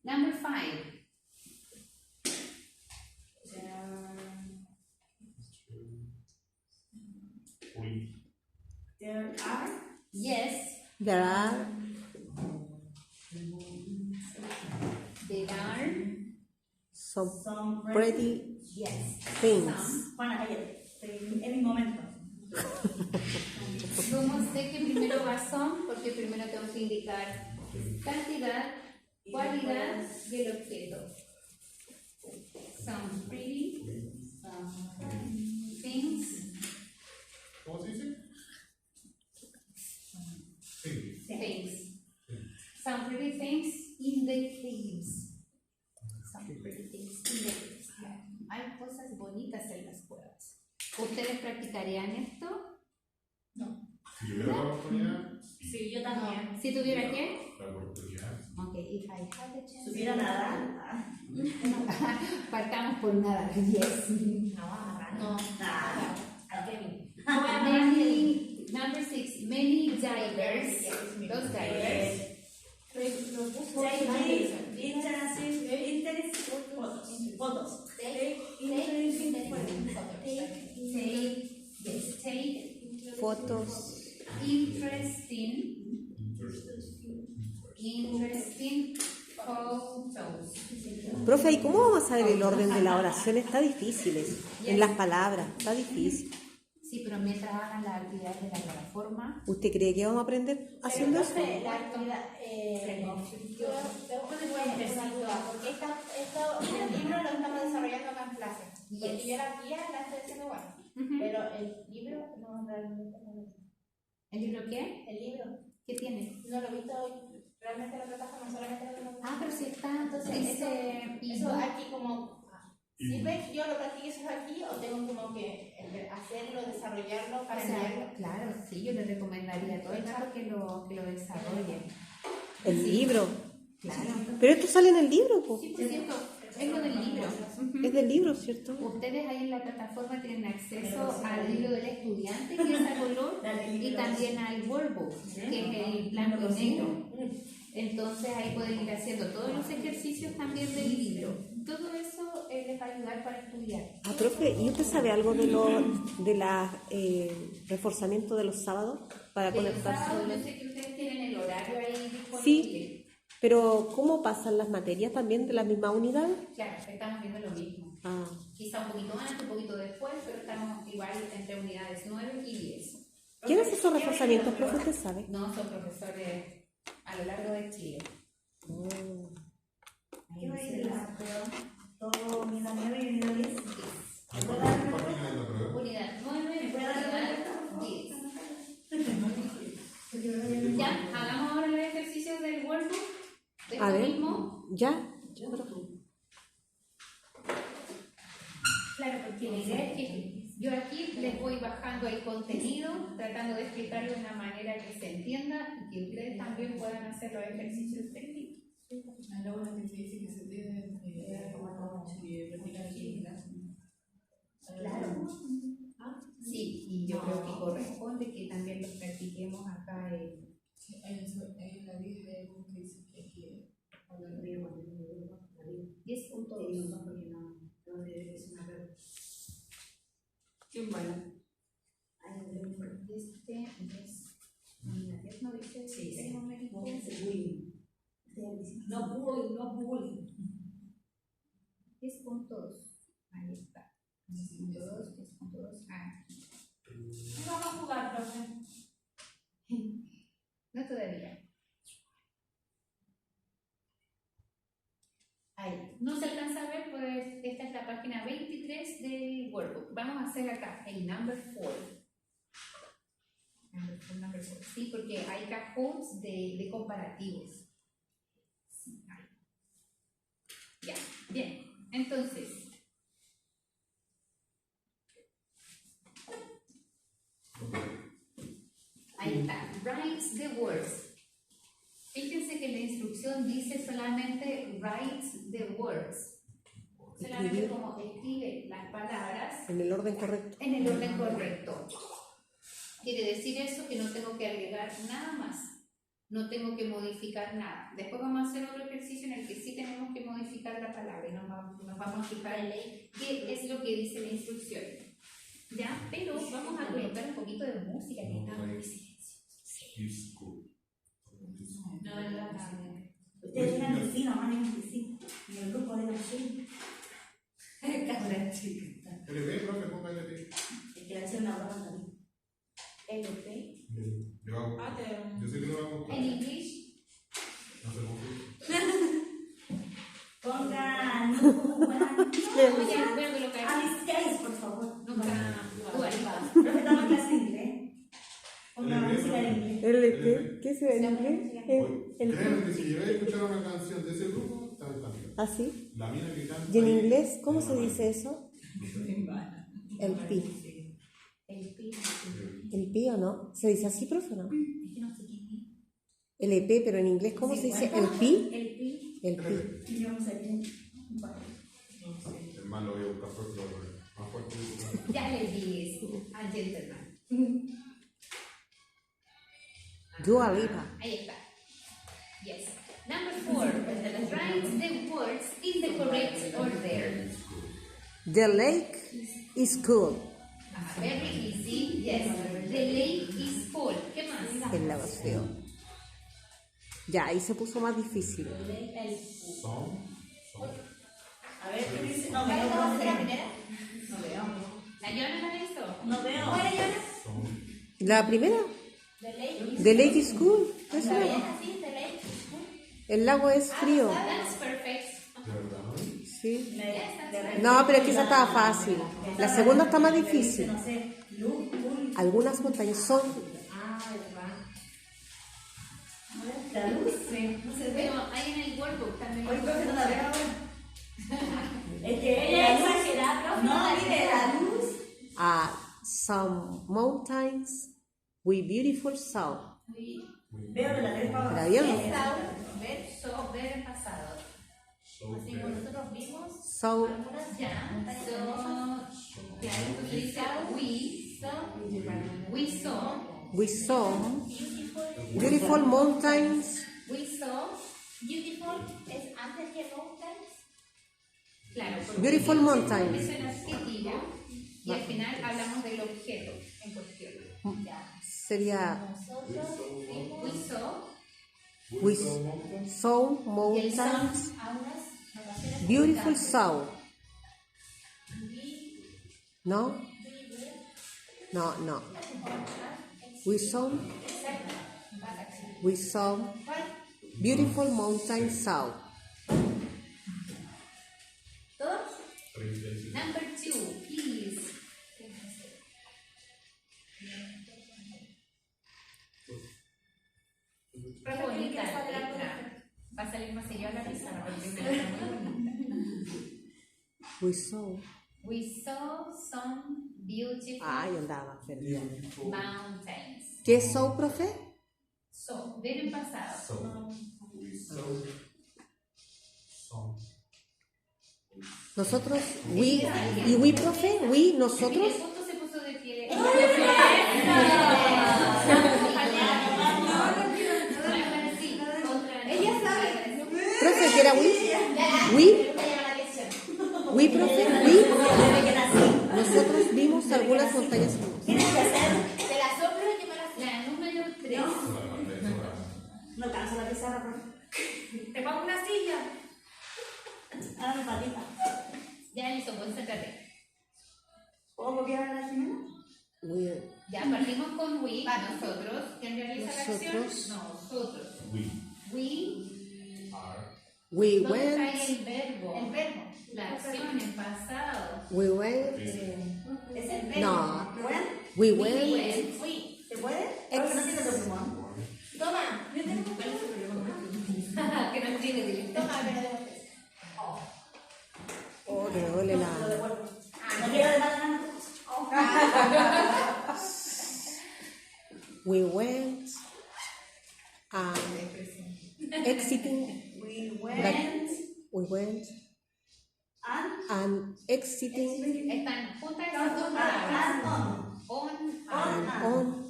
Number 5. There are Yes, There are some some pretty yes. things. Juana, cállate. Es mi momento. ¿Cómo sé que primero va son? Porque primero tengo que indicar cantidad, cualidad y el objeto. Some pretty things. ¿Cómo se dice? Sí. Things. Some pretty things in the caves. Some pretty things in the caves. Hay cosas bonitas en las cuevas. ¿Ustedes practicarían esto? Si yo hubiera la oportunidad, Sí, yo también. Si tuviera qué? la oportunidad. Ok, if I had the chance. Supiera nadar. Partamos por nada. Yes. No. Nada. Al Kevin. Many, number 6, many divers. Los divers. Fotos. Take Fotos. interesting photos. Profe, ¿y cómo vamos a saber el orden de la oración? Está difícil eso. En las palabras, está difícil. Sí, pero mientras hagan las actividades de la plataforma. ¿Usted cree que vamos a aprender haciendo eso? La actividad, yo un ejercicio, porque el libro lo estamos desarrollando acá en clase. Porque yo la guía la estoy haciendo igual, pero el libro no realmente no lo he visto. ¿El libro qué? El libro ¿Qué tiene? no lo he visto realmente en la plataforma, solamente lo he visto. Pero sí está, entonces Eso aquí como, si ves que yo lo practiqué eso aquí o tengo como que hacerlo, desarrollarlo para enviarlo. claro, sí, yo le recomendaría todo el rato que lo desarrolle. El libro. Claro. Pero esto sale en el libro, po. Sí, por cierto, es lo del libro. Es del libro, ¿cierto? Ustedes ahí en la plataforma tienen acceso al libro del estudiante, que es a color, y también al workbook, que es el blanco y negro. Entonces ahí pueden ir haciendo todos los ejercicios también del libro. Todo eso les va a ayudar para estudiar. Ah, profe, ¿y usted sabe algo de la reforzamiento de los sábados para De los conectarse? sábados, yo sé que ustedes tienen el horario ahí disponible. Sí, pero ¿cómo pasan las materias también de la misma unidad? Claro, estamos viendo lo mismo. Ah, Quizá un poquito antes, un poquito después, pero estamos igual entre unidades 9 y 10. ¿quién hace esos reforzamientos, profe? ¿Usted sabe? No, son profesores a lo largo de Chile. Oh. ¿Qué va a ir la prueba? Todo unidad 9 y unidad 10. ¿Y cuál es la página de la prueba? Unidad 9, puede dar unidad 10. Ya, hagamos ahora los ejercicios del workbook. De A lo ver. mismo. ¿Ya? Claro, porque la idea es que yo aquí les voy bajando el contenido, tratando de explicarlo de una manera que se entienda y que ustedes también puedan hacer los ejercicios técnicos. Luego una que dice que se deben practicar aquí. Claro. Sí, y yo creo que corresponde que también los practiquemos acá en... Hay una lista de algo que dice que hay que hablar de 10.2. ¿Quién baila? No dice Sí, sí. el numerito. No bullying. 10.2. Ahí está. 10.2, 10.2. Ah, Vamos a jugar, profe. no todavía. Ahí. ¿No se alcanza a ver? Pues esta es la página 23 del workbook. Vamos a hacer acá el number 4. Number 4. Sí, porque hay cajones de comparativos. Sí, ahí. Ya, bien. Entonces, ahí está. Write the words. Fíjense que la instrucción dice solamente write the words. Solamente Escribir. como escribe las palabras En el orden correcto. en el orden correcto. Quiere decir eso que no tengo que agregar nada más. No tengo que modificar nada. Después vamos a hacer otro ejercicio en el que sí tenemos que modificar la palabra y nos vamos a fijar en qué es lo que dice la instrucción. ¿Ya? Pero vamos a colocar un poquito de música que está muy silencio. No, en la tarde. Ustedes digan que sí, nomás digan que sí. Y el grupo diga sí. Cabra chica. LP, profe, ponga LP. Es que le hace una broma también. LP. Yo hago. Yo sé que lo hago. En inglés. No se confíe. Pongan. Pongan. Ya, voy a colocar. Alice, por favor. Nunca. Profe, estamos en clase de inglés. Pongan música en inglés. ¿LP? ¿Qué se ve en inglés? Créanme que si llegáis a escuchar una canción de ese grupo, está bien. ¿Ah, sí? La mina que canta. ¿Y en ahí, inglés cómo es se una dice eso? El pi. ¿El pi o no? ¿Se dice así, profe, no? El EP, pero en inglés ¿cómo se dice? ¿El pi? El pi. El pi. Y vamos a ir. Hermano, voy a buscar fuerte, más fuerte. Ya le di al gentleman. Dua Lipa. Ahí está. Yes. Number 4. Write the words in the correct order. The lake is cool. Very easy. Yes. The lake is full. ¿Qué más? El lago es feo. Ya, ahí se puso más difícil. Son. A ver, ¿qué dice? No ¿Cuál veo, va a ser la profe. primera? No veo. ¿La Yona la hizo? No veo. ¿Cuál es Yona? Son. La primera, The lake. The lake is cool. Eso ¿Está bien es. así? The lake. El lago es frío. That's perfect. ¿De verdad? Sí. De No, pero es que esa estaba fácil. La segunda está más difícil. No sé. Luz, cool. Algunas montañas son. Ah, ¿verdad? La luz. No se ve. Pero hay en el workbook también. Hoy profe no la veo ahora. Es que Ella la es luz. exagerada, profe. No, mire, la luz. Some mountains with beautiful sound. Veo de la derecha para ¿La abajo. vieron? Verso, ver pasado. Así como nosotros vimos So, algunas Ya, ya, entonces dice we saw we saw beautiful. beautiful mountains. we saw Beautiful es antes que mountains. Claro, porque Beautiful mountains. es el adjetivo y al final hablamos del objeto en cuestión. Sería We saw we saw Y el son mountains, a unas notaciones beautiful importantes. saw. We No, no, no. We saw exacto. Vas a decir. we saw ¿Cuál? beautiful mountain saw. ¿Todos? number 2, please. Qué bonita la letra. Va a salir más allá la pizarra porque me la muy bonita. We saw. some beautiful Ay, andaba perdida. mountains. ¿Qué es saw, profe? So, ven en pasado. Nosotros, we, y we, profe, we, nosotros. Mire, justo se puso de pie. Sí, otra. Ella sabe. Profe, ¿qué era we? We, we, profe, we. Nosotros vimos algunas montañas hermosas. Tienes que hacer. Te la soplo y yo me la sé. La número 3. No alcanza la pizarra, por favor. Te pongo una silla. Hágame patita. Ya listo, pues sácate. ¿Puedo copiar a la Jimena? We, Ya partimos con we, nosotros. ¿Quién realiza la acción? Nosotros. Nosotros. We. we ¿Dónde está went, el verbo? El verbo. La acción en pasado. we went, Es el verbo. no, ¿Pueden? we We went, went. Fui. ¿Se puede? Porque no tiene otro pulmón. Toma. ¿Cuál es el problema? Que no tiene directo. Toma, pero de vuelta. oh, que me duele Lo la, devuelvo. No quiero de nada. we went, exiting, We we went, and exiting, Están juntas esas dos palabras. On, on,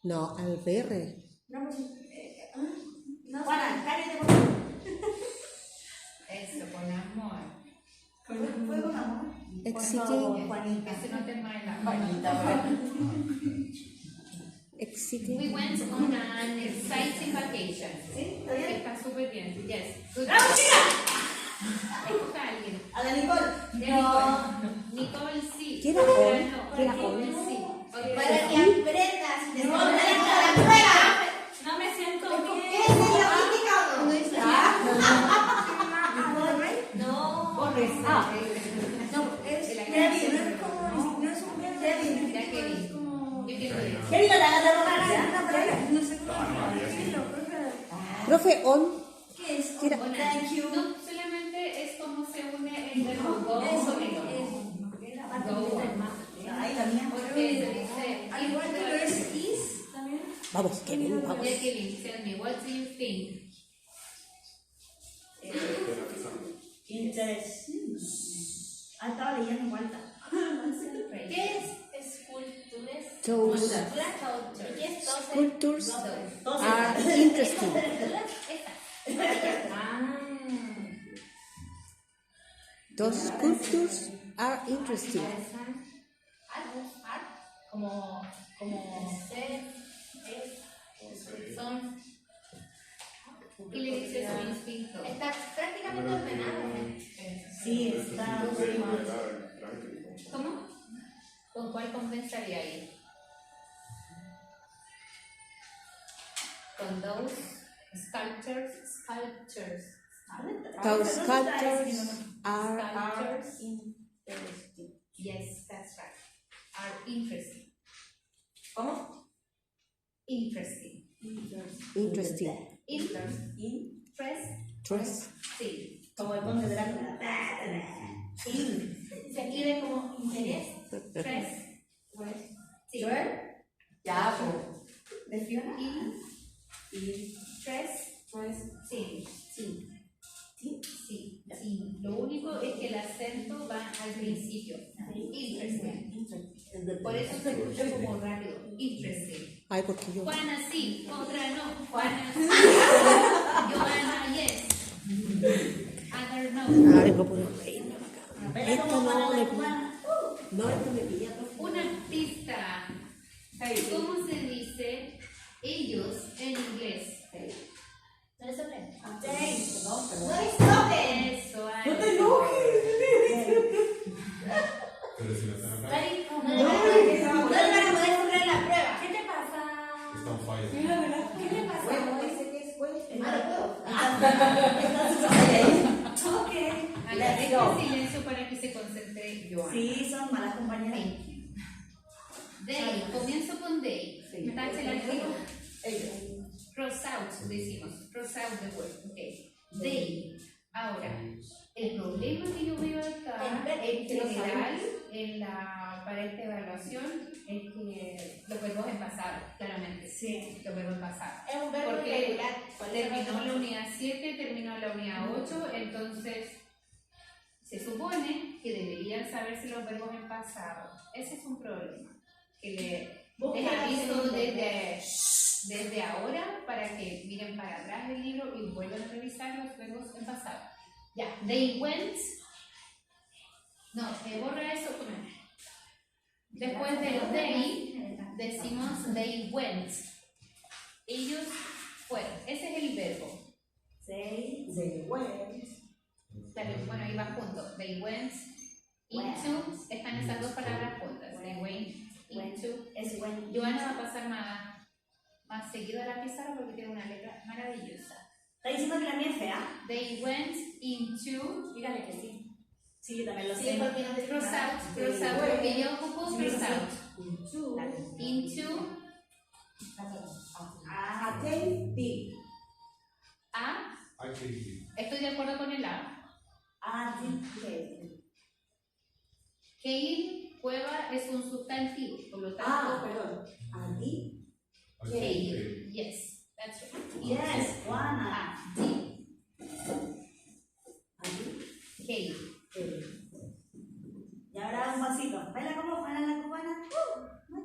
no, alberre, No, pues. No Juana, cállate, por favor. eso, con amor. Fue con amor. Por exiting, favor, Juanita. Que se note más el amor. Juanita, exiting, We went on an exciting vacation. ¿Sí? ¿Está bien? Está súper bien. Yes. Good. ¡Bravo, chica! Escoja a alguien. A la Nicole. Ya, Nicole sí. ¿Qué era Otra on? no. ¿Qué era Nicole on? sí. Ok. Para que aprendas. No, Después de no, la prueba. No me siento ¿Qué bien. es el significado? No. Corres. No, es Kevin. no es como, no es un verbo. Kevin. Ya Kevin. Yo quiero ver. Kevin, no te hagas de rogar. Una palabra, no sé cómo decirlo, profe. profe, on, ¿Qué es? ¿qué era? Hola. Thank you. No, solamente es como se une el verbo go Eso, con el on. Go on. Ay, la mía. Porque se dice. Al igual que lo es is, también. Vamos, Kevin, vamos. Ya Kevin, tell me, what do you think? Interés. Ah, estaba leyendo en cuarta. ¿Qué es escultures? Those ¿Qué es todo? sculptures Todos. are interesting. Those sculptures are interesting. Art. Como ser, son. ¿Qué le dice su instinto? Está prácticamente ordenado. Sí, está. ¿Cómo? ¿Con cuál compensaría ahí? Con those sculptures. Those sculptures are Yes, that's right. Are interesting. ¿Cómo? Interesting. interesting. Interesting. Tres. Sí. Como el conde de la. Se escribe como interés. Tres. Sí. ¿Joel? Ya, pues. ¿De Fiona? Y tres. Sí. Sí. Sí. Sí. Lo único es que el acento va al principio. Interesting. Por eso se escucha como rápido. Interesting. Ay, porque yo. Juana sí, otra no. Juana sí. Joana yes. Ok. Haga Let's go. silencio para que se concentre Joana. Sí, son malas compañeras. Thank you. They, comienzo con they. Sí. Tache el archivo. Ellos. Cross out, decimos. Cross out the word. Ok. They. Ahora, el problema que yo veo acá en general para esta evaluación es que los verbos en pasado, claramente. Sí. Los verbos en pasado. Es un verbo Porque irregular. terminó la unidad 7, terminó la unidad 8, entonces se supone que deberían saberse los verbos en pasado. Ese es un problema. Que les aviso desde ahora para que miren para atrás del libro y vuelvan a revisar los verbos en pasado. Ya, they went. No, borra eso con él. Después del they, decimos they went. Ellos fueron. Ese es el verbo. They went. Dale, bueno, ahí va junto. They went into. Están esas dos palabras juntas. They went into. Es went. Joana va a pasar más seguido a la pizarra porque tiene una letra maravillosa. ¿Está diciendo que la mía es fea? They went into. Dígale que sí. Sí, yo también lo Sí, sé. porque no te Cross out, porque yo ocupo cross out. Into. Attentive. A. Aquí. Estoy de acuerdo con el A. Attentive. Cave, cueva, es un sustantivo. Por lo tanto, Perdón. Attentive. cave. Yes, that's right. Yes, Juana. Cave. Y ahora un pasito. Baila como Juana la cubana.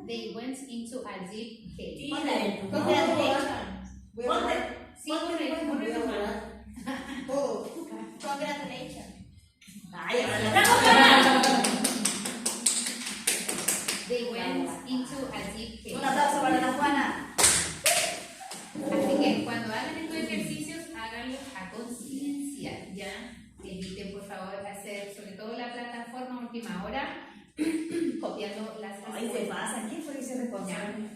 They went into a deep cave. Ponte. Sí, correcto. Congratulations. Ay, ahora la estamos. They went into a deep cave. Un aplauso para la Juana. Así que cuando hagan estos ejercicios, háganlos a conciencia, ¿ya? Eviten, por favor, hacer, sobre todo la plataforma última hora, copiando las Ay, se respuestas. pasa. ¿Quién fue que se responsable?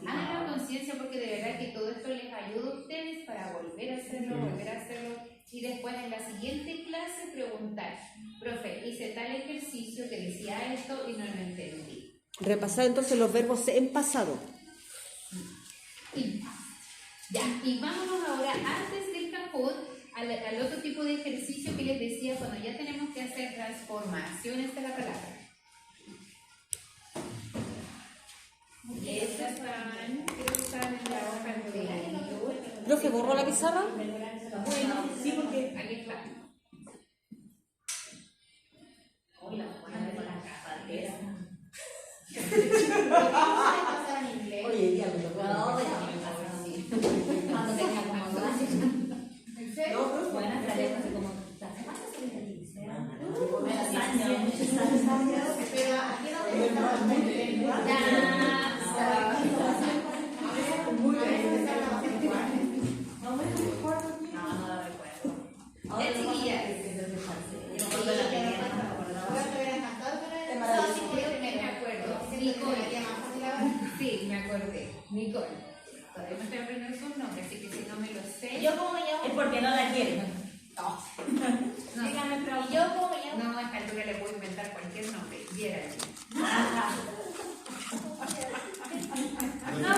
Háganlo a conciencia porque de verdad que todo esto les ayuda a ustedes para volver a hacerlo y después en la siguiente clase preguntar, profe, hice tal ejercicio que decía esto y no lo entendí. Repasar entonces los verbos en pasado. Ya, y vámonos ahora, antes del cajón, al otro tipo de ejercicio que les decía cuando ya tenemos que hacer transformaciones de la palabra. Estas están, creo que están en la hoja anterior. ¿Profe, borró la pizarra? Bueno, sí, porque aquí está. Hoy la Juana de la cafetera. Oye, diablo. No, cuando tenga como 2 años. ¿En serio? No, pues buenas tareas, así como. ¿Cuántos años? Muchos años. Pero aquí no te No la recuerdo. Ya, chiquillas. Yo me acuerdo de la primera, no me acordaba. Me acuerdo. Nicole. Sí, me acordé. Nicole. Todavía me estoy aprendiendo sus nombres, así que si no me lo sé. ¿Yo cómo me Es llamo? porque no la quiero. No, Dígame, pero. ¿Y yo cómo me llamo? no, a esta altura le puedo inventar cualquier nombre. Geraldine. No,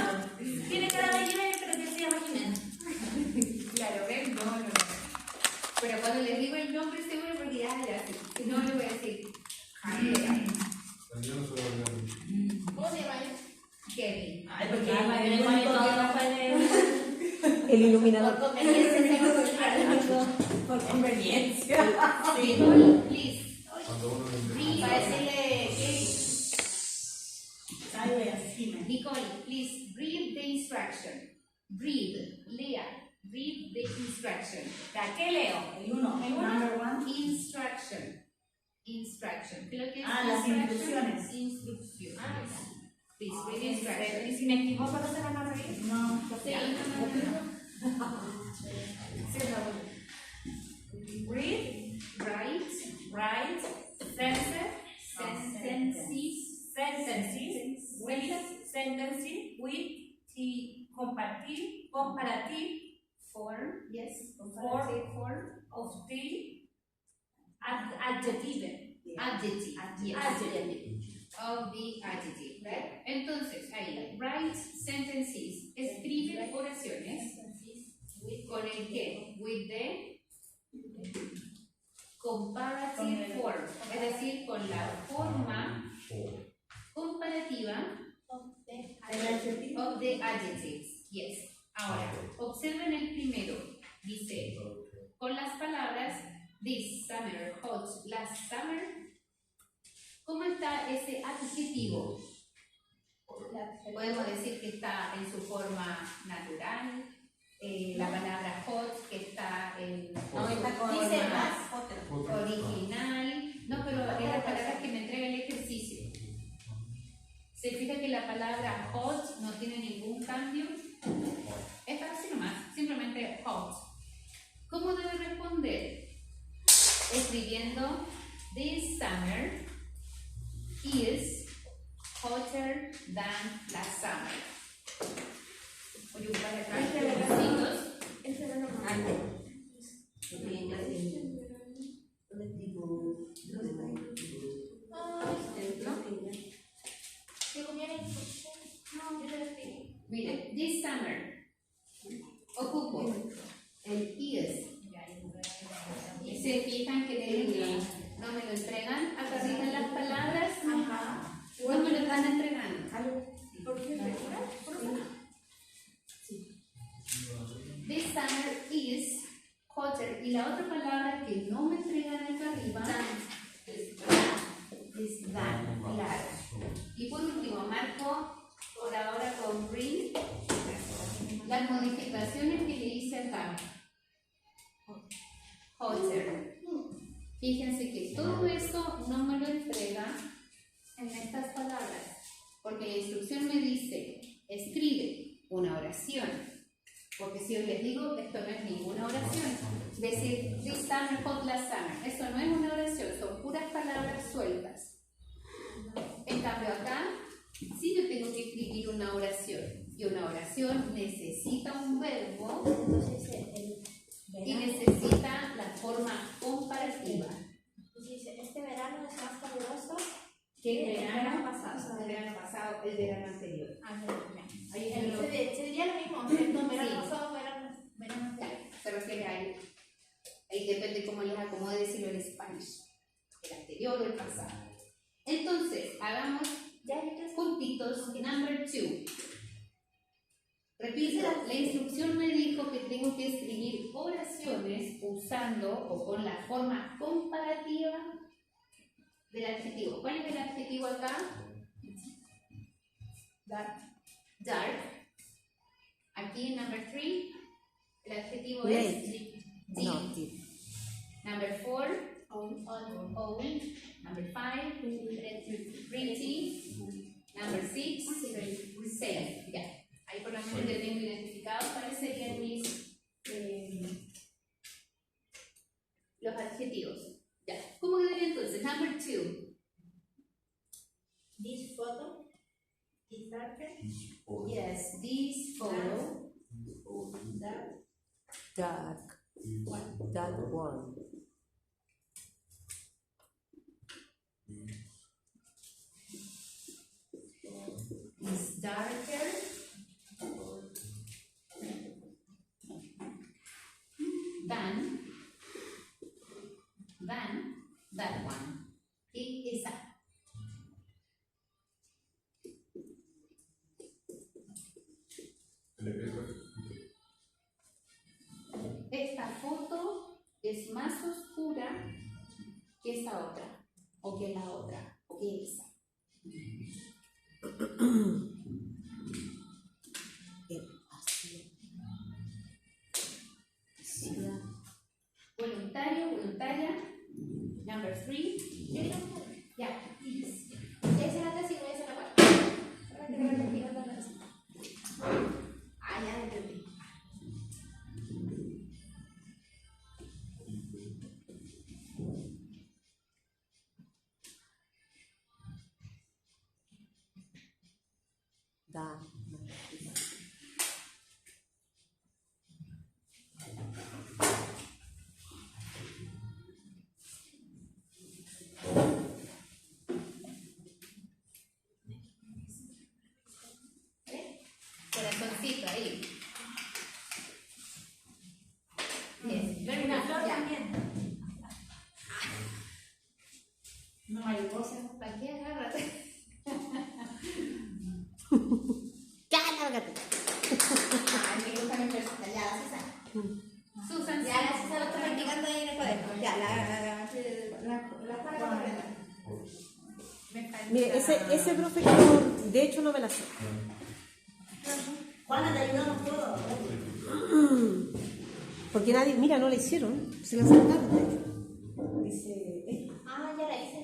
tiene cara de Jiménez, pero que se llama Jiménez. Claro, ¿ven? No. Pero cuando les digo el nombre seguro porque ya sí. Si no, le voy a decir Javier, También no se lo olvidan. ¿Cómo se llama él? Kevin. Ay, porque el único que no puede. El iluminador. Por conveniencia. Por conveniencia. Nicole, please. Cuando uno Read. Para decirle que Ay, voy así, me. Nicole, please read the instruction. Read, lea. Read the instruction. ¿A qué leo? El 1. Number 1. Instruction. Instruction. ¿Qué es lo que es Las instruction? instrucciones. Instrucciones. Please read instruction. ¿Y si me equivoco, no se van a reír? No. Sí, no. Read, write, sentences, with, compartir, comparative, form, yes, Form. comparative form of the adjective. adjective, yes, Adjective. of the adjective, right? Entonces, ahí, write sentences, escribe oraciones con el qué, with the comparative form, es decir, con la forma comparativa of the adjectives, yes. Ahora, observen el primero, dice, con las palabras this summer, hot, last summer, ¿cómo está ese adjetivo? Podemos decir que está en su forma natural, la palabra hot que está en No, está con Dice más. original, no, pero es la palabra que me entrega el ejercicio. ¿Se fija que la palabra hot no tiene ningún cambio? Es así nomás, simplemente hot. ¿Cómo debe responder? Escribiendo this summer is hotter than last summer. Voy a buscar acá los Antes. Bien, gracias. ¿Dónde escribo? Mire, this summer ocupo el is. Y se fijan que no me lo entregan acá arriba en las palabras. No me lo están entregando. ¿Por qué? This summer is hotter. Y la otra palabra que no me entregan acá arriba es than, claro. Y por último, marco por ahora con green las modificaciones que le hice acá. Hotter. Fíjense que todo eso no me lo entrega en estas palabras, porque la instrucción me dice, escribe una oración, porque si yo les digo, esto no es ninguna oración, decir, this summer, hot last summer, eso no es una oración, son puras palabras sueltas. En cambio acá, sí yo tengo que escribir una oración, y una oración necesita un verbo y necesita la forma comparativa. Dice, este verano es más caluroso Que el verano pasado. el verano pasado, el verano anterior. Ahí es lo Se diría lo mismo, ¿cierto? Verano Sí. pasado, verano anterior. se refiere a él. Ahí depende cómo les acomode decirlo en Spanish. El anterior o el pasado. Entonces, hagamos puntitos. Number 2. Repito, la instrucción me dijo que tengo que escribir oraciones usando o con la forma comparativa del adjetivo. ¿Cuál es el adjetivo acá? Dark. Aquí en number 3, el adjetivo es deep. No, deep. Number 4, old. Number 5, pretty. Number 6, safe. Ya. Ahí por lo menos ya tengo identificado cuáles serían los adjetivos. Ya. ¿Cómo quedaría entonces? Number 2. This photo is darker. Yes, this photo. Dark one. Is darker than that one. Y esa. Esta foto es más oscura que esa otra, o que la otra, o que esa. Voluntario, voluntaria. Number 3. Ya. Ya se nota si no es una parte. Ah, ya entendí. Mire, ese profe que no- de hecho no me la sé. Juana, te ayudamos todos. Porque nadie, mira, no la hicieron. Se la saltaron, de hecho. Dice, Ah, ya la hice.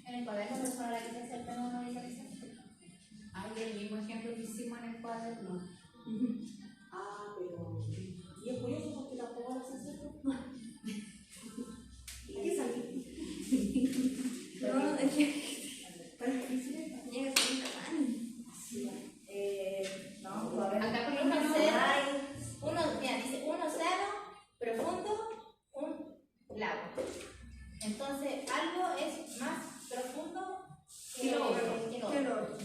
En el cuaderno pero solo la quise hacer, pero no la hice. Ay, el mismo ejemplo que hicimos en el cuaderno. Ah, pero. Y es curioso porque tampoco lo haces eso. ¿Y qué salí? No, es que. Para difícil, llega a ser un No, pues a ver. Acá por lo menos uno, mira, dice un océano profundo, un lago. Entonces, algo es más profundo que lo otro.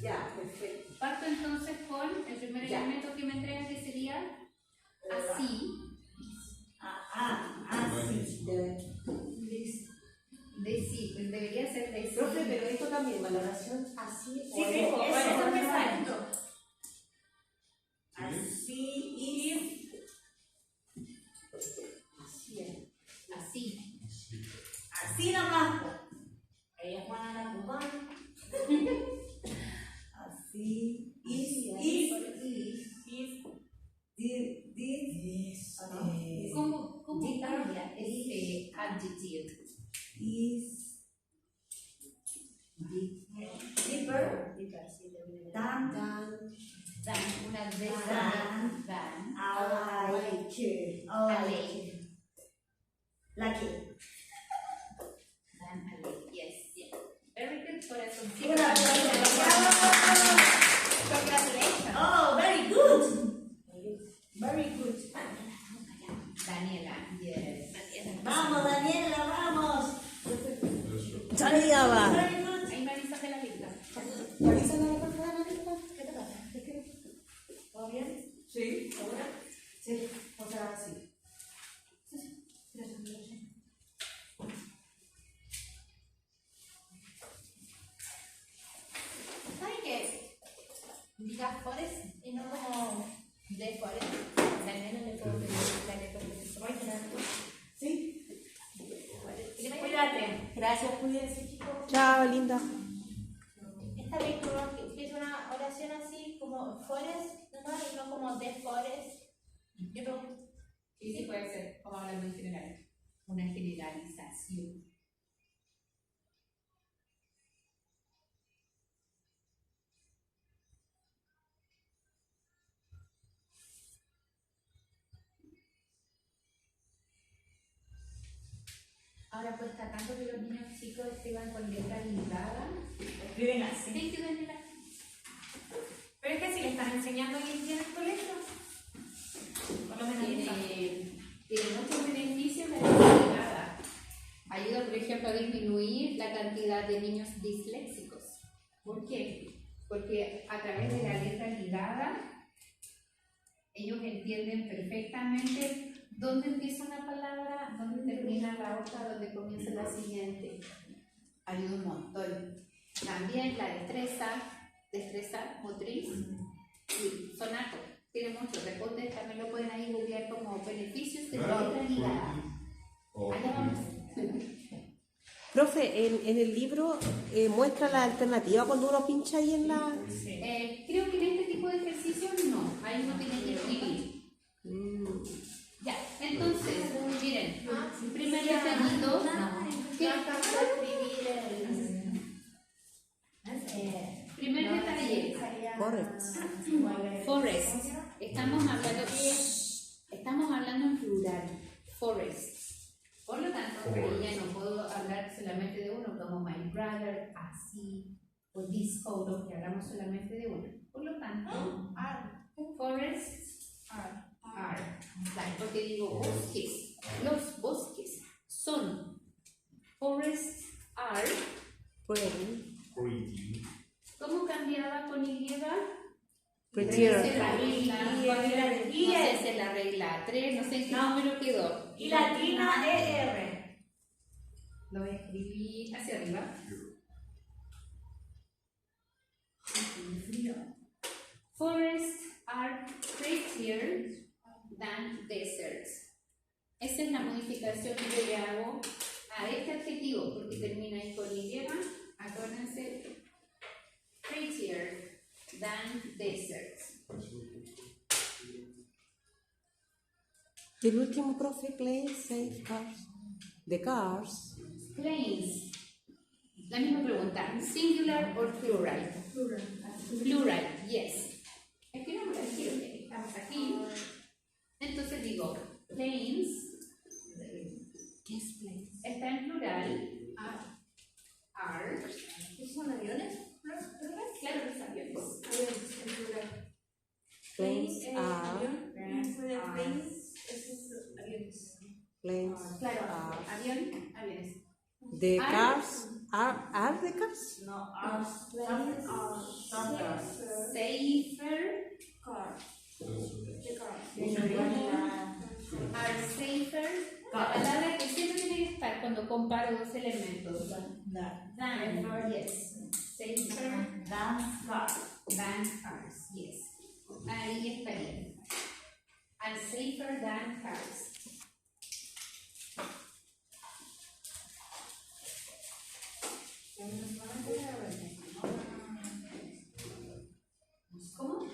Ya, perfecto. Parto entonces con el primer Ya. elemento que me entrega, que sería así. Sí. De sí, pues debería ser de sí. profe, pero esto también, valoración así. Sí, sí, o- eso me sale. Así es. Así. Así nomás. Ella es Juana la cubana. Así. ¿Cómo cambia ese adjetivo? Deeper. Than. Dan, una de Dan. dan. A lake. Lucky. Dan a lake. Yes, yes. Very good, corazoncito. Un aplauso. Congratulations. Oh, very good. Very good. Daniela, yes. Vamos, Daniela, vamos. Sabía, va. Very good. Ahí Marisa de la lista. ¿Qué te pasa? ¿Todo bien? Sí. ¿Segura? Sí. O sea, sí. ¿Saben que diga forest y no como de forest? También le puedo pedir la letra de Sí. Cuídate. Gracias, cuídense, chicos. Chao, linda. Esta vez que es una oración así como forest, ¿no? Y no como de forest. Yo pregunto, Sí, sí puede ser, como hablando en general. Una generalización. Ahora cuesta tanto que los niños chicos escriban con letra ligada. Escriben así. Sí, sí, Daniela. pero es que si le están enseñando hoy en día en el colegio, por lo menos Tiene muchos beneficios la letra ligada. Ayuda, por ejemplo, a disminuir la cantidad de niños disléxicos. ¿Por qué? Porque a través de la letra ligada, ellos entienden perfectamente dónde empieza una palabra, dónde termina la otra, dónde comienza la siguiente. Ayuda un montón. También la destreza motriz y sonato. Tiene mucho. Después también lo pueden ahí googlear como beneficios de la letra ligada. Allá vamos. Profe, en el libro muestra la alternativa cuando uno pincha ahí en la... Creo que en este tipo de ejercicios no. Ahí uno tiene que escribir. Ya, entonces, miren, primer detallito. Primer detalle. Forest. Estamos hablando en plural. Forest. Por lo tanto, ya no puedo hablar solamente de uno, como my brother, así, o this photo, que hablamos solamente de uno. Por lo tanto, forests are. Porque digo bosques. Los bosques son. Forests are. ¿Cómo cambiaba con Y? Prettier. No sé si es la regla 3, no sé en qué número quedó. Y latina ER. Lo voy a escribir hacia arriba. Forests are prettier than deserts. Esa es la modificación que yo le hago a este adjetivo, porque termina ahí con Y, Acuérdense, prettier than deserts. Y el último, profe, planes, safe cars. The cars. Planes. La misma pregunta, singular or plural? Plural, yes. Escribamos aquí, estamos aquí. Entonces digo, planes. ¿Qué es planes? Está en plural. Are. ¿Esos son aviones? Claro, los aviones. Aviones, en plural. Planes are. Avión. Planes, esos aviones. Planes Claro, are. avión, aviones. The cars are the cars. No, Planes some cars. Safer. car. The car. Are safer. La palabra que siempre tiene que estar cuando comparo dos elementos. Than, yes. Safer Dance car. than cars, yes. Ahí estaría. Are safer than cars. ¿Cómo?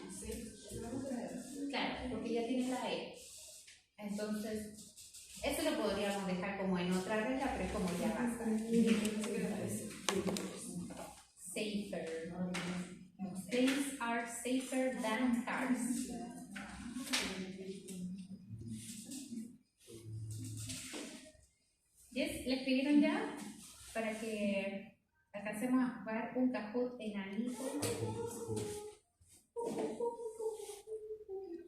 Claro, porque ya tiene la E. Entonces, eso lo podríamos dejar como en otra regla, pero es como ya basta. Safer. Things are safer than cars. ¿Yes? ¿Le escribieron ya? Para que alcancemos a jugar un Kahoot enanito.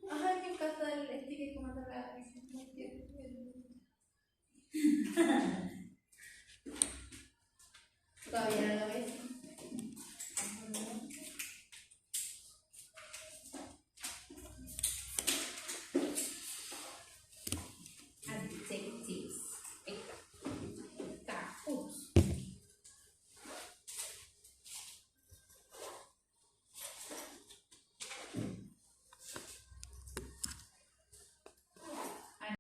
Ajá, me encanta el sticker que manda la. Todavía no lo